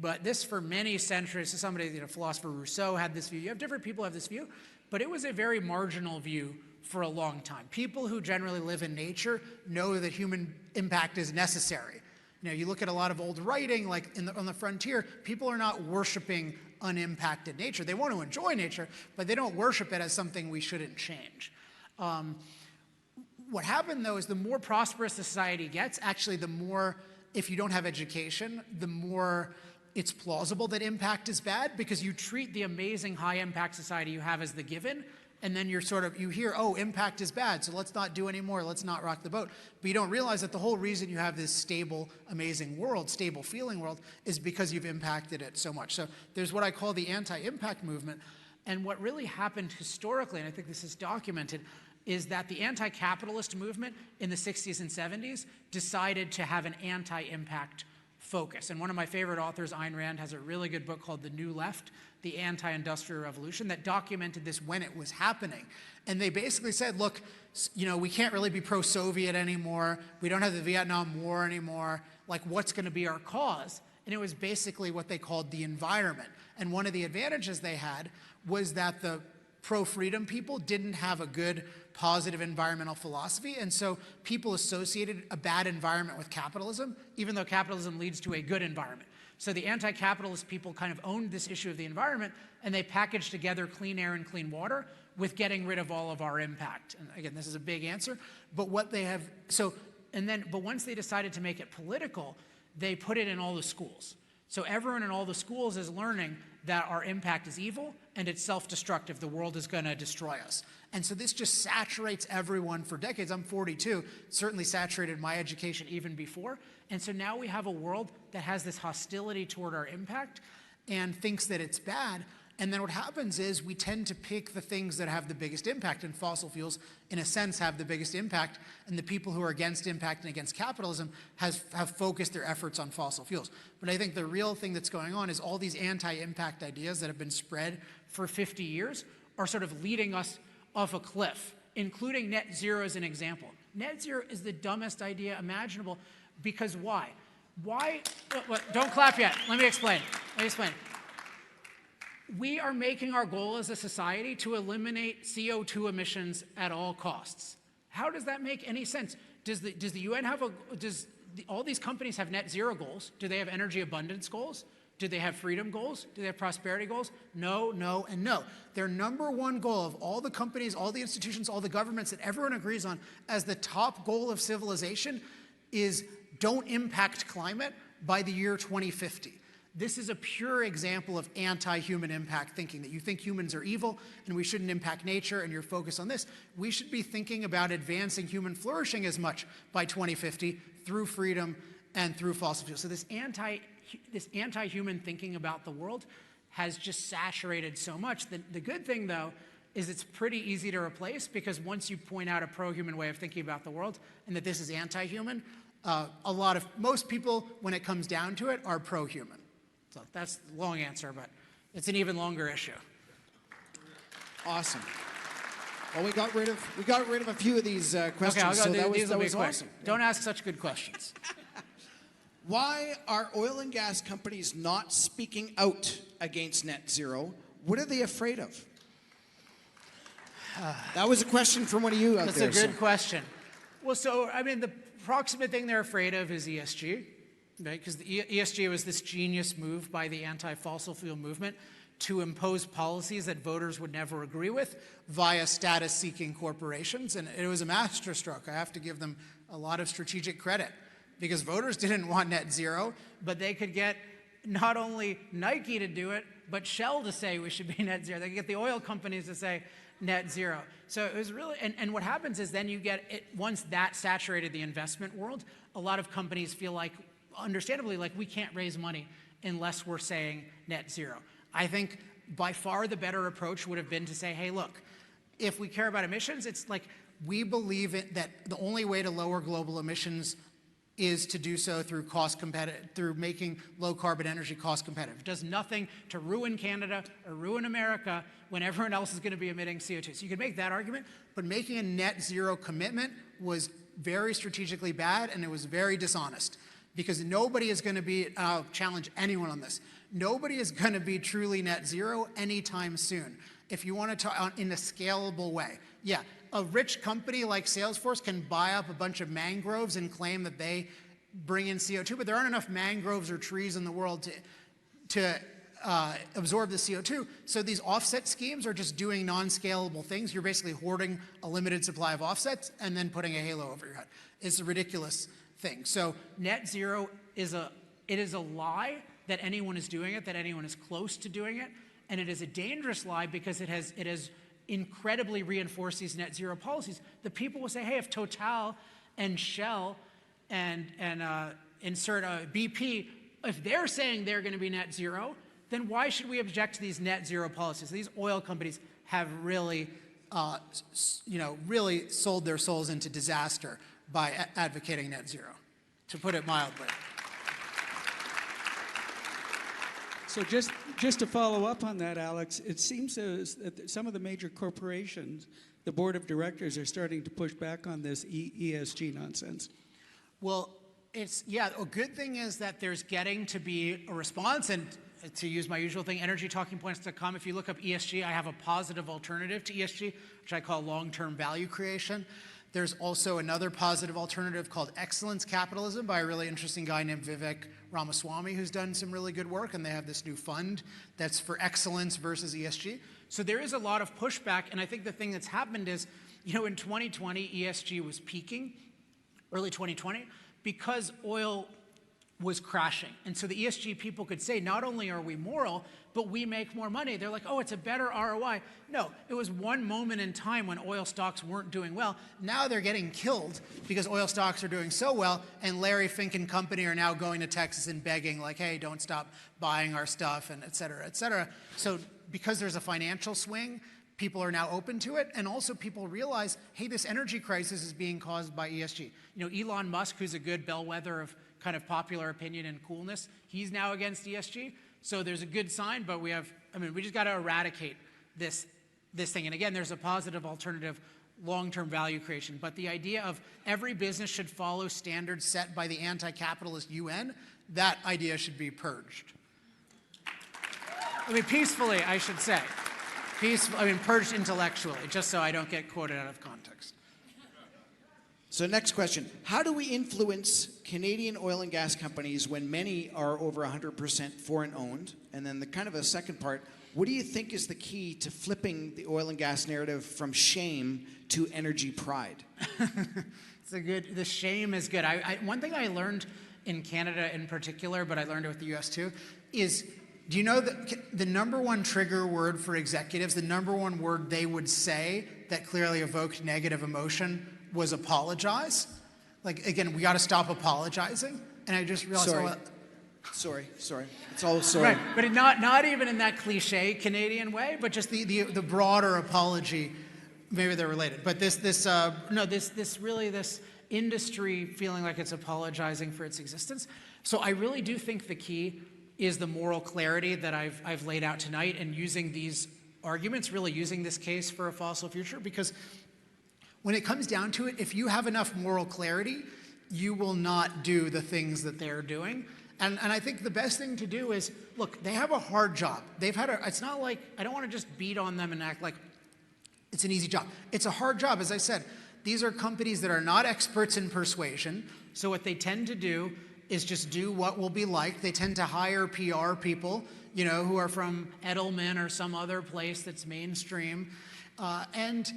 Speaker 1: But this, for many centuries, somebody, philosopher Rousseau had this view. You have different people who have this view, but it was a very marginal view for a long time. People who generally live in nature know that human impact is necessary. You look at a lot of old writing, like on the frontier, people are not worshiping unimpacted nature. They want to enjoy nature, but they don't worship it as something we shouldn't change. What happened, though, is the more prosperous the society gets, actually the more, if you don't have education, the more it's plausible that impact is bad, because you treat the amazing high-impact society you have as the given, and then you hear, oh, impact is bad, so let's not do any more, let's not rock the boat. But you don't realize that the whole reason you have this stable, amazing world, stable feeling world, is because you've impacted it so much. So there's what I call the anti-impact movement. And what really happened historically, and I think this is documented, is that the anti-capitalist movement in the 60s and 70s decided to have an anti-impact focus. And one of my favorite authors, Ayn Rand, has a really good book called The New Left, The Anti-Industrial Revolution, that documented this when it was happening. And they basically said, look, we can't really be pro-Soviet anymore. We don't have the Vietnam War anymore. Like, what's going to be our cause? And it was basically what they called the environment. And one of the advantages they had was that the pro-freedom people didn't have a good, positive environmental philosophy, and so people associated a bad environment with capitalism, even though capitalism leads to a good environment. So the anti-capitalist people kind of owned this issue of the environment, and they packaged together clean air and clean water with getting rid of all of our impact. And again, this is a big answer, but what they have, but once they decided to make it political, they put it in all the schools. So everyone in all the schools is learning that our impact is evil and it's self-destructive. The world is going to destroy us. And so this just saturates everyone for decades. I'm 42, certainly saturated my education even before. And so now we have a world that has this hostility toward our impact and thinks that it's bad. And then what happens is we tend to pick the things that have the biggest impact, and fossil fuels, in a sense, have the biggest impact, and the people who are against impact and against capitalism have focused their efforts on fossil fuels. But I think the real thing that's going on is all these anti-impact ideas that have been spread for 50 years are sort of leading us off a cliff, including net zero as an example. Net zero is the dumbest idea imaginable, because why? Don't clap yet. Let me explain. We are making our goal as a society to eliminate CO2 emissions at all costs. How does that make any sense? Does the UN have all these companies have net zero goals? Do they have energy abundance goals? Do they have freedom goals? Do they have prosperity goals? No, no, and no. Their number one goal of all the companies, all the institutions, all the governments that everyone agrees on as the top goal of civilization is don't impact climate by the year 2050. This is a pure example of anti-human impact thinking, that you think humans are evil and we shouldn't impact nature, and you're focused on this. We should be thinking about advancing human flourishing as much by 2050 through freedom and through fossil fuels. So this anti-human thinking about the world has just saturated so much. The good thing, though, is it's pretty easy to replace, because once you point out a pro-human way of thinking about the world and that this is anti-human, most people, when it comes down to it, are pro-human. So that's the long answer, but it's an even longer issue.
Speaker 7: Awesome. Well, we got rid of a few of these questions.
Speaker 1: Okay, I'll go.
Speaker 7: So that
Speaker 1: These will be
Speaker 7: was
Speaker 1: quick.
Speaker 7: awesome.
Speaker 1: Don't ask such good questions.
Speaker 7: Why are oil and gas companies not speaking out against net zero? What are they afraid of? That was a question from one of you out
Speaker 1: That's
Speaker 7: there.
Speaker 1: a good question. Well, so, I mean, the proximate thing they're afraid of is ESG, right? Because the ESG was this genius move by the anti-fossil fuel movement to impose policies that voters would never agree with via status-seeking corporations. And it was a masterstroke. I have to give them a lot of strategic credit, because voters didn't want net zero, but they could get not only Nike to do it, but Shell to say we should be net zero. They could get the oil companies to say net zero. So it was really, and what happens is then you get, once that saturated the investment world, a lot of companies feel like, understandably, like we can't raise money unless we're saying net zero. I think by far the better approach would have been to say, hey, look, if we care about emissions, it's like we believe that the only way to lower global emissions is to do so through making low carbon energy cost competitive. It does nothing to ruin Canada or ruin America when everyone else is going to be emitting CO2. So you could make that argument, but making a net zero commitment was very strategically bad, and it was very dishonest, because nobody is going to be, I'll challenge anyone on this, nobody is going to be truly net zero anytime soon. If you want to talk in a scalable way, yeah, a rich company like Salesforce can buy up a bunch of mangroves and claim that they bring in CO2, but there aren't enough mangroves or trees in the world to absorb the CO2. So these offset schemes are just doing non-scalable things. You're basically hoarding a limited supply of offsets and then putting a halo over your head. It's a ridiculous thing. So net zero is a lie that anyone is doing it, that anyone is close to doing it, and it is a dangerous lie because it has incredibly reinforced these net zero policies. The people will say, hey, if Total and Shell and insert BP, if they're saying they're going to be net zero, then why should we object to these net zero policies? These oil companies have really, really sold their souls into disaster by advocating net zero, to put it mildly.
Speaker 6: So just to follow up on that, Alex, it seems that some of the major corporations, the board of directors, are starting to push back on this ESG nonsense.
Speaker 1: Well, a good thing is that there's getting to be a response, and to use my usual thing, energytalkingpoints.com, if you look up ESG, I have a positive alternative to ESG, which I call long-term value creation. There's also another positive alternative called excellence capitalism by a really interesting guy named Vivek Ramaswamy, who's done some really good work, and they have this new fund that's for excellence versus ESG. So there is a lot of pushback, and I think the thing that's happened is, in 2020, ESG was peaking, early 2020, because oil was crashing. And so the ESG people could say, not only are we moral, but we make more money. They're like, oh, it's a better ROI. No, it was one moment in time when oil stocks weren't doing well. Now they're getting killed because oil stocks are doing so well, and Larry Fink and company are now going to Texas and begging, like, hey, don't stop buying our stuff, and et cetera, et cetera. So because there's a financial swing, people are now open to it, and also people realize, hey, this energy crisis is being caused by ESG. Elon Musk, who's a good bellwether of kind of popular opinion and coolness, he's now against ESG. So there's a good sign, but we just got to eradicate this thing. And again, there's a positive alternative, long-term value creation. But the idea of every business should follow standards set by the anti-capitalist UN, that idea should be purged. Peacefully, I should say. Purged intellectually, just so I don't get quoted out of context.
Speaker 7: So next question. How do we influence Canadian oil and gas companies when many are over 100% foreign owned? And then the second part, what do you think is the key to flipping the oil and gas narrative from shame to energy pride?
Speaker 1: The shame is good. One thing I learned in Canada in particular, but I learned it with the US too, is, do you know that the number one trigger word for executives, the number one word they would say that clearly evoked negative emotion was apologize? Like, again, we got to stop apologizing. And I just realized,
Speaker 7: Sorry. Sorry. It's all sorry.
Speaker 1: Right, but not even in that cliche Canadian way, but just the broader apology. Maybe they're related, but this industry feeling like it's apologizing for its existence. So I really do think the key is the moral clarity that I've laid out tonight, and using these arguments, really using this case for a fossil future, because when it comes down to it, if you have enough moral clarity, you will not do the things that they're doing. And I think the best thing to do is, look, they have a hard job. It's not like, I don't want to just beat on them and act like it's an easy job. It's a hard job. As I said, these are companies that are not experts in persuasion. So what they tend to do is just do what will be liked. They tend to hire PR people, who are from Edelman or some other place that's mainstream. And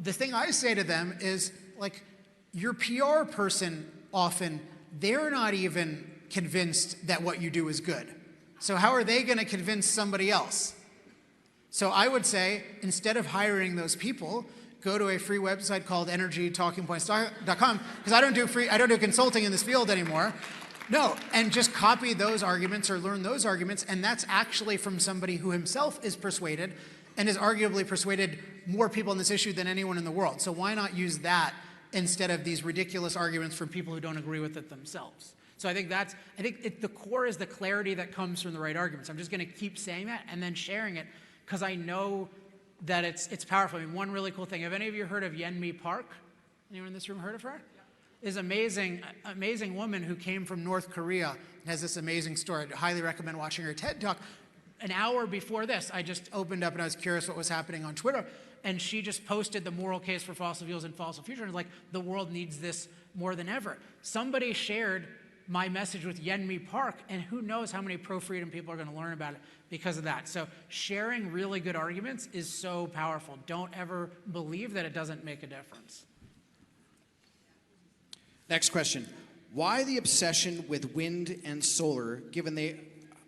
Speaker 1: the thing I say to them is, like, your PR person often, they're not even convinced that what you do is good. So how are they going to convince somebody else? So I would say, instead of hiring those people, go to a free website called energytalkingpoints.com, because I don't do consulting in this field anymore. No, and just copy those arguments or learn those arguments, and that's actually from somebody who himself is persuaded and has arguably persuaded more people on this issue than anyone in the world. So why not use that instead of these ridiculous arguments from people who don't agree with it themselves? So I think the core is the clarity that comes from the right arguments. I'm just going to keep saying that and then sharing it, because I know that it's powerful. I mean, one really cool thing. Have any of you heard of Yeonmi Park? Anyone in this room heard of her? Is amazing woman who came from North Korea and has this amazing story. I highly recommend watching her TED Talk. An hour before this, I just opened up and I was curious what was happening on Twitter, and she just posted the moral case for fossil fuels and fossil future, and was like, the world needs this more than ever. Somebody shared my message with Yeonmi Park, and who knows how many pro-freedom people are going to learn about it because of that. So sharing really good arguments is so powerful. Don't ever believe that it doesn't make a difference.
Speaker 7: Next question. Why the obsession with wind and solar, given they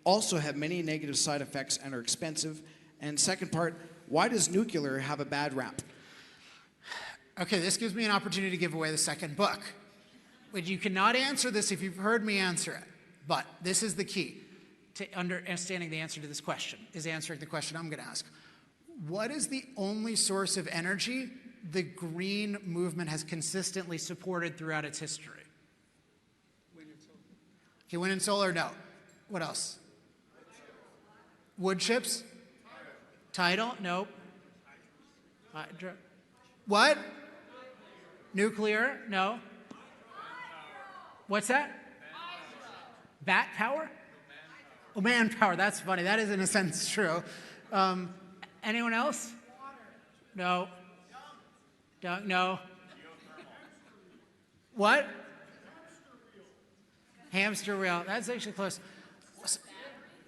Speaker 7: also have many negative side effects and are expensive? And second part, why does nuclear have a bad rap?
Speaker 1: Okay, this gives me an opportunity to give away the second book. But you cannot answer this if you've heard me answer it. But this is the key to understanding the answer to this question, is answering the question I'm going to ask. What is the only source of energy the green movement has consistently supported throughout its history?
Speaker 6: Wind and solar.
Speaker 1: Okay, wind and solar, no. What else? Wood chips? Tidal? Nope. Hydro. What? Nuclear? No. What's that? Bat power? Oh, manpower. That's funny. That is in a sense true. Anyone else? No. No. What? Hamster wheel. That's actually close.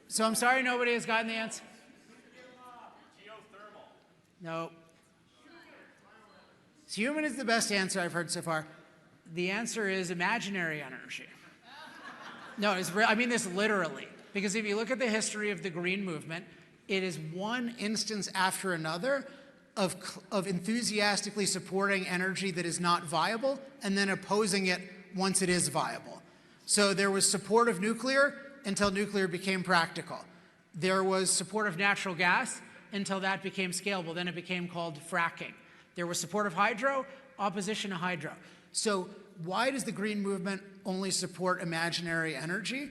Speaker 1: So I'm sorry nobody has gotten the answer. No. Human is the best answer I've heard so far. The answer is imaginary energy. No, I mean this literally. Because if you look at the history of the green movement, it is one instance after another of enthusiastically supporting energy that is not viable and then opposing it once it is viable. So there was support of nuclear until nuclear became practical. There was support of natural gas until that became scalable. Then it became called fracking. There was support of hydro, opposition to hydro. So why does the green movement only support imaginary energy?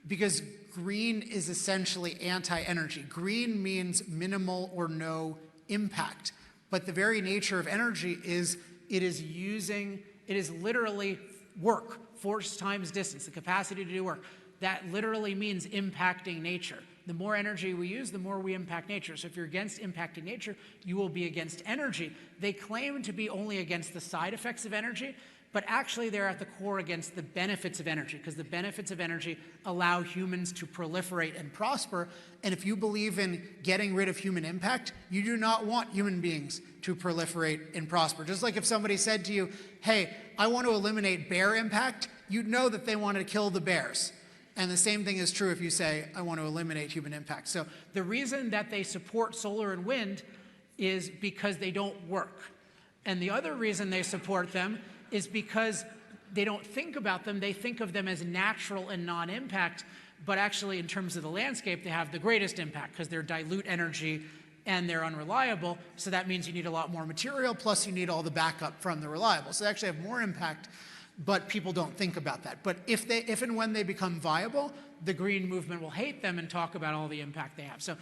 Speaker 1: Because green is essentially anti-energy. Green means minimal or no impact. But the very nature of energy is it is literally work, force times distance, the capacity to do work. That literally means impacting nature. The more energy we use, the more we impact nature. So if you're against impacting nature, you will be against energy. They claim to be only against the side effects of energy, but actually they're at the core against the benefits of energy, because the benefits of energy allow humans to proliferate and prosper. And if you believe in getting rid of human impact, you do not want human beings to proliferate and prosper. Just like if somebody said to you, hey, I want to eliminate bear impact, you'd know that they want to kill the bears. And the same thing is true if you say, I want to eliminate human impact. So the reason that they support solar and wind is because they don't work. And the other reason they support them is because they don't think about them. They think of them as natural and non-impact. but actually in terms of the landscape, they have the greatest impact because they're dilute energy and they're unreliable. So that means you need a lot more material, plus you need all the backup from the reliable. So they actually have more impact, but people don't think about that. But if and when they become viable, the green movement will hate them and talk about all the impact they have. So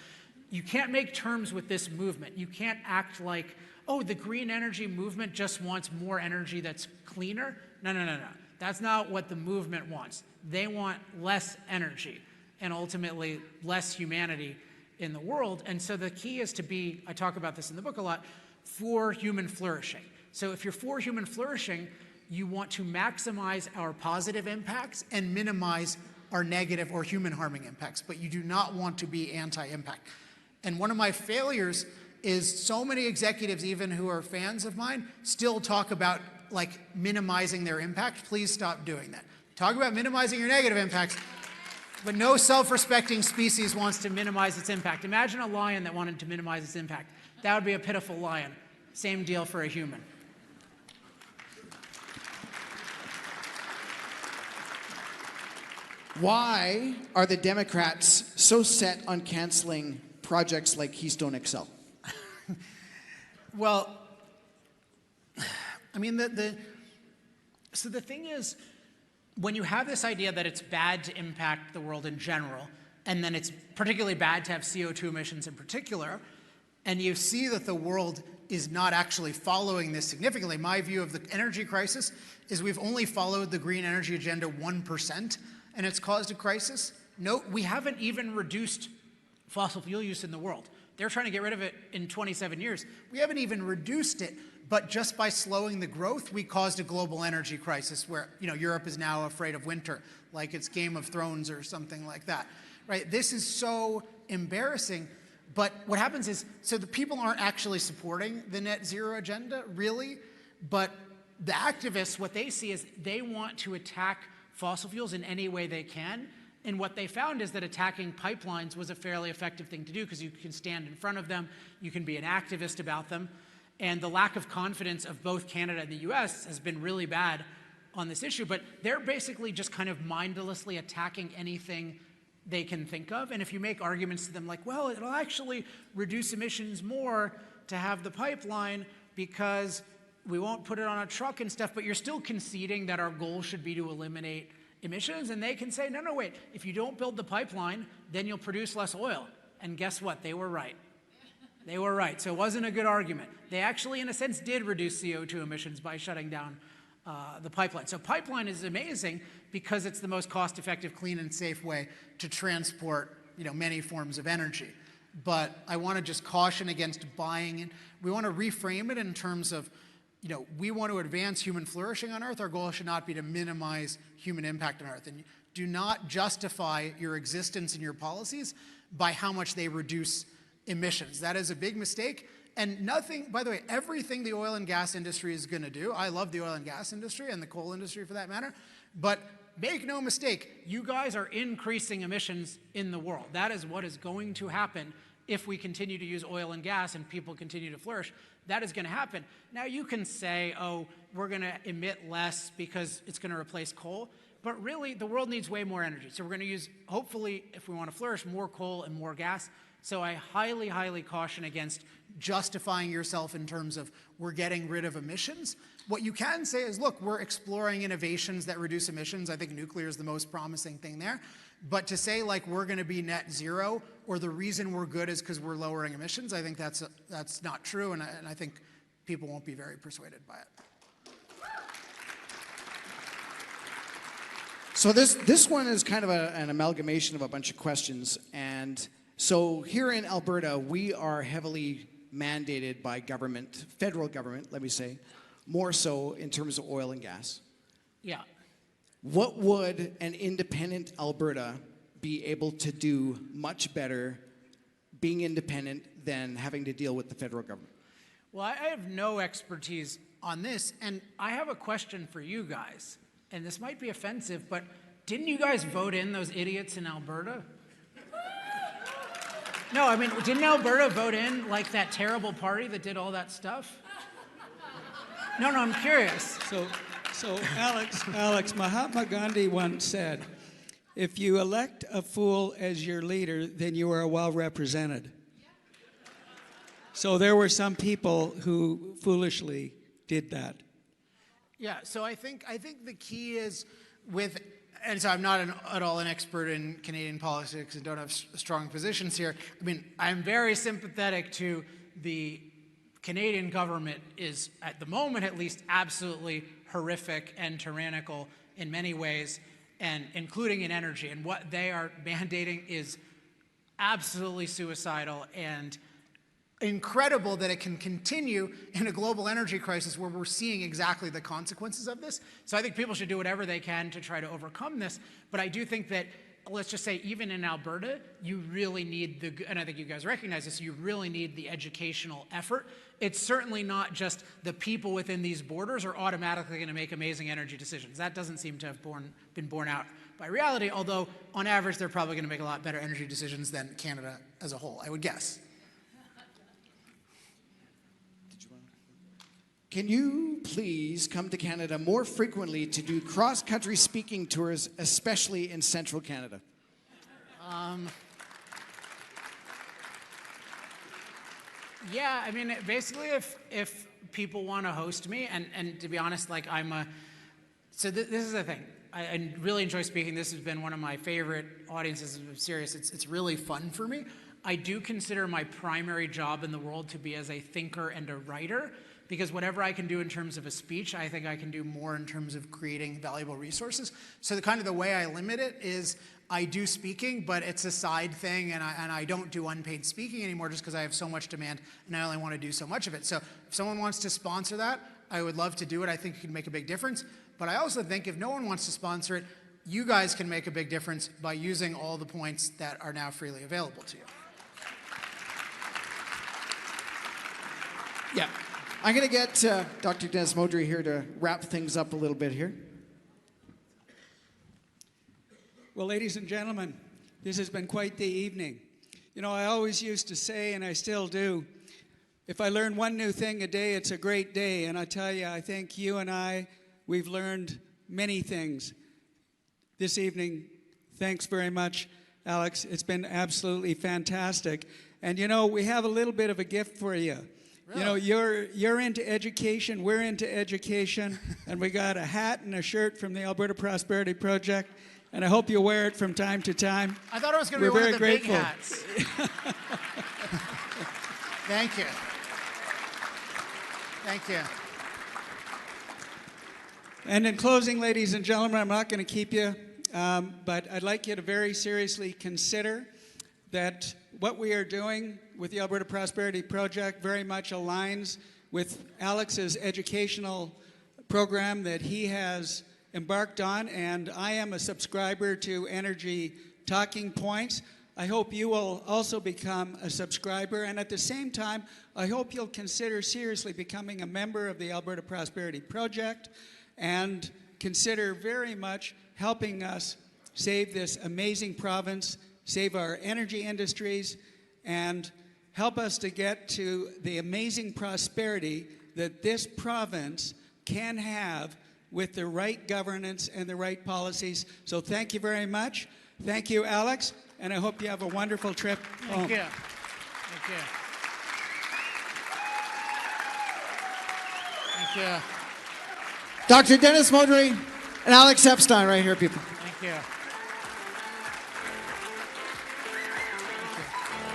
Speaker 1: you can't make terms with this movement. You can't act like, oh, the green energy movement just wants more energy that's cleaner. No, no, no, no. That's not what the movement wants. They want less energy and ultimately less humanity in the world. And so the key is to be, I talk about this in the book a lot, for human flourishing. So if you're for human flourishing, you want to maximize our positive impacts and minimize our negative or human harming impacts, but you do not want to be anti-impact. And one of my failures is so many executives, even who are fans of mine, still talk about like minimizing their impact. Please stop doing that. Talk about minimizing your negative impacts, but no self-respecting species wants to minimize its impact. Imagine a lion that wanted to minimize its impact. That would be a pitiful lion. Same deal for a human.
Speaker 7: Why are the Democrats so set on canceling projects like Keystone XL?
Speaker 1: Well, I mean, so the thing is, when you have this idea that it's bad to impact the world in general, and then it's particularly bad to have CO2 emissions in particular, and you see that the world is not actually following this significantly. My view of the energy crisis is we've only followed the green energy agenda 1%, and it's caused a crisis. No, we haven't even reduced fossil fuel use in the world. They're trying to get rid of it in 27 years. We haven't even reduced it, but just by slowing the growth, we caused a global energy crisis where, you know, Europe is now afraid of winter, like it's Game of Thrones or something like that, right? This is so embarrassing, but what happens is, so the people aren't actually supporting the net zero agenda, really, but the activists, what they see is they want to attack fossil fuels in any way they can. And what they found is that attacking pipelines was a fairly effective thing to do because you can stand in front of them, you can be an activist about them. And the lack of confidence of both Canada and the US has been really bad on this issue. But they're basically just kind of mindlessly attacking anything they can think of. And if you make arguments to them like, well, it'll actually reduce emissions more to have the pipeline because we won't put it on a truck and stuff, but you're still conceding that our goal should be to eliminate emissions, and they can say, no, no, wait, if you don't build the pipeline, then you'll produce less oil. And guess what? They were right. They were right. So it wasn't a good argument. They actually, in a sense, did reduce CO2 emissions by shutting down the pipeline. So pipeline is amazing because it's the most cost-effective, clean, and safe way to transport, you know, many forms of energy. But I want to just caution against buying it. We want to reframe it in terms of, you know, we want to advance human flourishing on Earth. Our goal should not be to minimize human impact on Earth. And do not justify your existence and your policies by how much they reduce emissions. That is a big mistake. And nothing, by the way, everything the oil and gas industry is going to do, I love the oil and gas industry and the coal industry for that matter, but make no mistake, you guys are increasing emissions in the world. That is what is going to happen if we continue to use oil and gas and people continue to flourish. That is going to happen. Now you can say, oh, we're going to emit less because it's going to replace coal, but really the world needs way more energy. So we're going to use, hopefully, if we want to flourish, more coal and more gas. So I highly, highly caution against justifying yourself in terms of we're getting rid of emissions. What you can say is, look, we're exploring innovations that reduce emissions. I think nuclear is the most promising thing there. But to say like we're going to be net zero or the reason we're good is because we're lowering emissions, I think that's not true, and I think people won't be very persuaded by it.
Speaker 7: So this one is kind of an amalgamation of a bunch of questions. And so here in Alberta, we are heavily mandated by government, federal government, let me say, more so in terms of oil and gas.
Speaker 1: Yeah.
Speaker 7: What would an independent Alberta be able to do much better being independent than having to deal with the federal government?
Speaker 1: Well, I have no expertise on this, and I have a question for you guys. And this might be offensive, but didn't you guys vote in those idiots in Alberta? No, I mean, didn't Alberta vote in like that terrible party that did all that stuff? No, I'm curious.
Speaker 6: So Alex, Mahatma Gandhi once said, if you elect a fool as your leader, then you are well represented. So there were some people who foolishly did that.
Speaker 1: Yeah, so I think the key is with, and so I'm not at all an expert in Canadian politics and don't have strong positions here. I mean, I'm very sympathetic to the Canadian government is, at the moment at least, absolutely horrific and tyrannical in many ways, and including in energy. And what they are mandating is absolutely suicidal and incredible that it can continue in a global energy crisis where we're seeing exactly the consequences of this. So I think people should do whatever they can to try to overcome this. But I do think that, let's just say, even in Alberta, you really need and I think you guys recognize this, you really need the educational effort. It's certainly not just the people within these borders are automatically going to make amazing energy decisions. That doesn't seem to have been borne out by reality, although on average they're probably going to make a lot better energy decisions than Canada as a whole, I would guess.
Speaker 7: Can you please come to Canada more frequently to do cross-country speaking tours, especially in central Canada?
Speaker 1: Yeah, I mean, basically, if people want to host me, and to be honest, like so this is the thing. I really enjoy speaking. This has been one of my favorite audiences. I'm serious. It's really fun for me. I do consider my primary job in the world to be as a thinker and a writer, because whatever I can do in terms of a speech, I think I can do more in terms of creating valuable resources. So the way I limit it is I do speaking, but it's a side thing, and I don't do unpaid speaking anymore just because I have so much demand and I only want to do so much of it. So if someone wants to sponsor that, I would love to do it. I think it can make a big difference. But I also think if no one wants to sponsor it, you guys can make a big difference by using all the points that are now freely available to you.
Speaker 7: Yeah. I'm going to get Dr. Dennis Modry here to wrap things up a little bit here.
Speaker 6: Well, ladies and gentlemen, this has been quite the evening. You know, I always used to say, and I still do, if I learn one new thing a day, it's a great day. And I tell you, I think you and we've learned many things this evening. Thanks very much, Alex. It's been absolutely fantastic. And you know, we have a little bit of a gift for you. You know, you're into education, we're into education, and we got a hat and a shirt from the Alberta Prosperity Project, and I hope you wear it from time to time.
Speaker 1: I thought it was going to be one of the big hats. Thank you. Thank you.
Speaker 6: And in closing, ladies and gentlemen, I'm not going to keep you, but I'd like you to very seriously consider that what we are doing with the Alberta Prosperity Project very much aligns with Alex's educational program that he has embarked on, and I am a subscriber to Energy Talking Points. I hope you will also become a subscriber, and at the same time, I hope you'll consider seriously becoming a member of the Alberta Prosperity Project and consider very much helping us save this amazing province, save our energy industries, and help us to get to the amazing prosperity that this province can have with the right governance and the right policies. So thank you very much. Thank you, Alex, and I hope you have a wonderful trip home.
Speaker 1: Thank you. Thank you. Thank you.
Speaker 7: Dr. Dennis Modry and Alex Epstein right here, people.
Speaker 1: Thank you.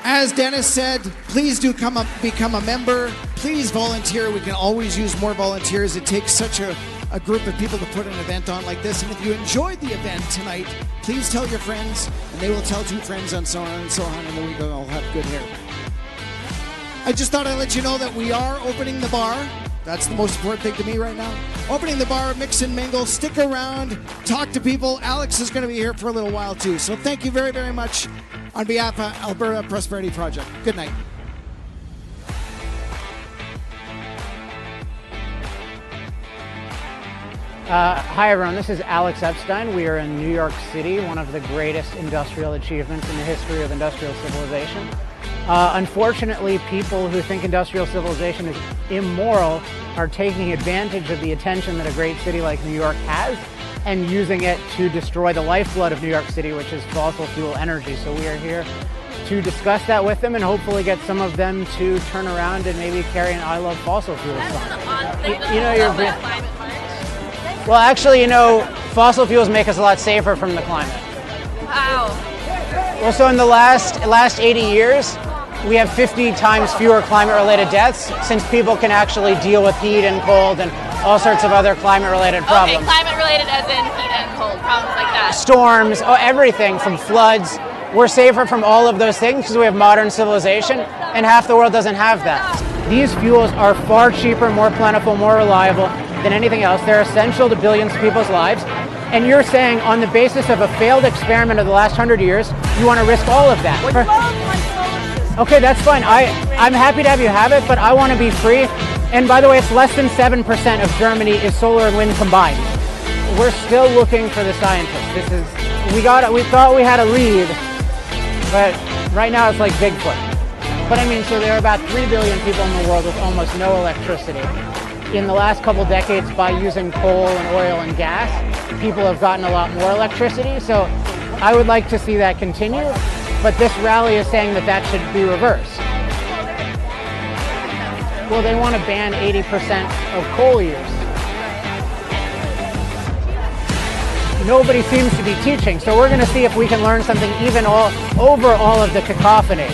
Speaker 7: As Dennis said, please do become a member. Please volunteer. We can always use more volunteers. It takes such a group of people to put an event on like this. And if you enjoyed the event tonight, please tell your friends, and they will tell 2 friends, and so on and so on, and then we can all have good hair. I just thought I'd let you know that we are opening the bar. That's the most important thing to me right now. Opening the bar, mix and mingle, stick around, talk to people. Alex is going to be here for a little while too. So thank you very, very much on behalf of Alberta Prosperity Project. Good night.
Speaker 1: Hi everyone, this is Alex Epstein. We are in New York City, one of the greatest industrial achievements in the history of industrial civilization. Unfortunately, people who think industrial civilization is immoral are taking advantage of the attention that a great city like New York has and using it to destroy the lifeblood of New York City, which is fossil fuel energy. So we are here to discuss that with them and hopefully get some of them to turn around and maybe carry an I Love Fossil Fuels sign. You know, well, actually, you know, fossil fuels make us a lot safer from the climate.
Speaker 8: Wow.
Speaker 1: Well, so in the last 80 years, we have 50 times fewer climate-related deaths since people can actually deal with heat and cold and all sorts of other climate-related problems.
Speaker 8: Okay, climate-related as in heat and cold, problems like that.
Speaker 1: Storms, everything from floods. We're safer from all of those things because we have modern civilization, and half the world doesn't have that. These fuels are far cheaper, more plentiful, more reliable than anything else. They're essential to billions of people's lives. And you're saying on the basis of a failed experiment of the last 100 years, you want to risk all of that. Okay, that's fine. I'm happy to have you have it, but I want to be free. And by the way, it's less than 7% of Germany is solar and wind combined. We're still looking for the scientists. We thought we had a lead, but right now it's like Bigfoot. But I mean, so there are about 3 billion people in the world with almost no electricity. In the last couple decades, by using coal and oil and gas, people have gotten a lot more electricity. So I would like to see that continue, but this rally is saying that that should be reversed. Well, they want to ban 80% of coal use. Nobody seems to be teaching, so we're going to see if we can learn something even over all of the cacophony.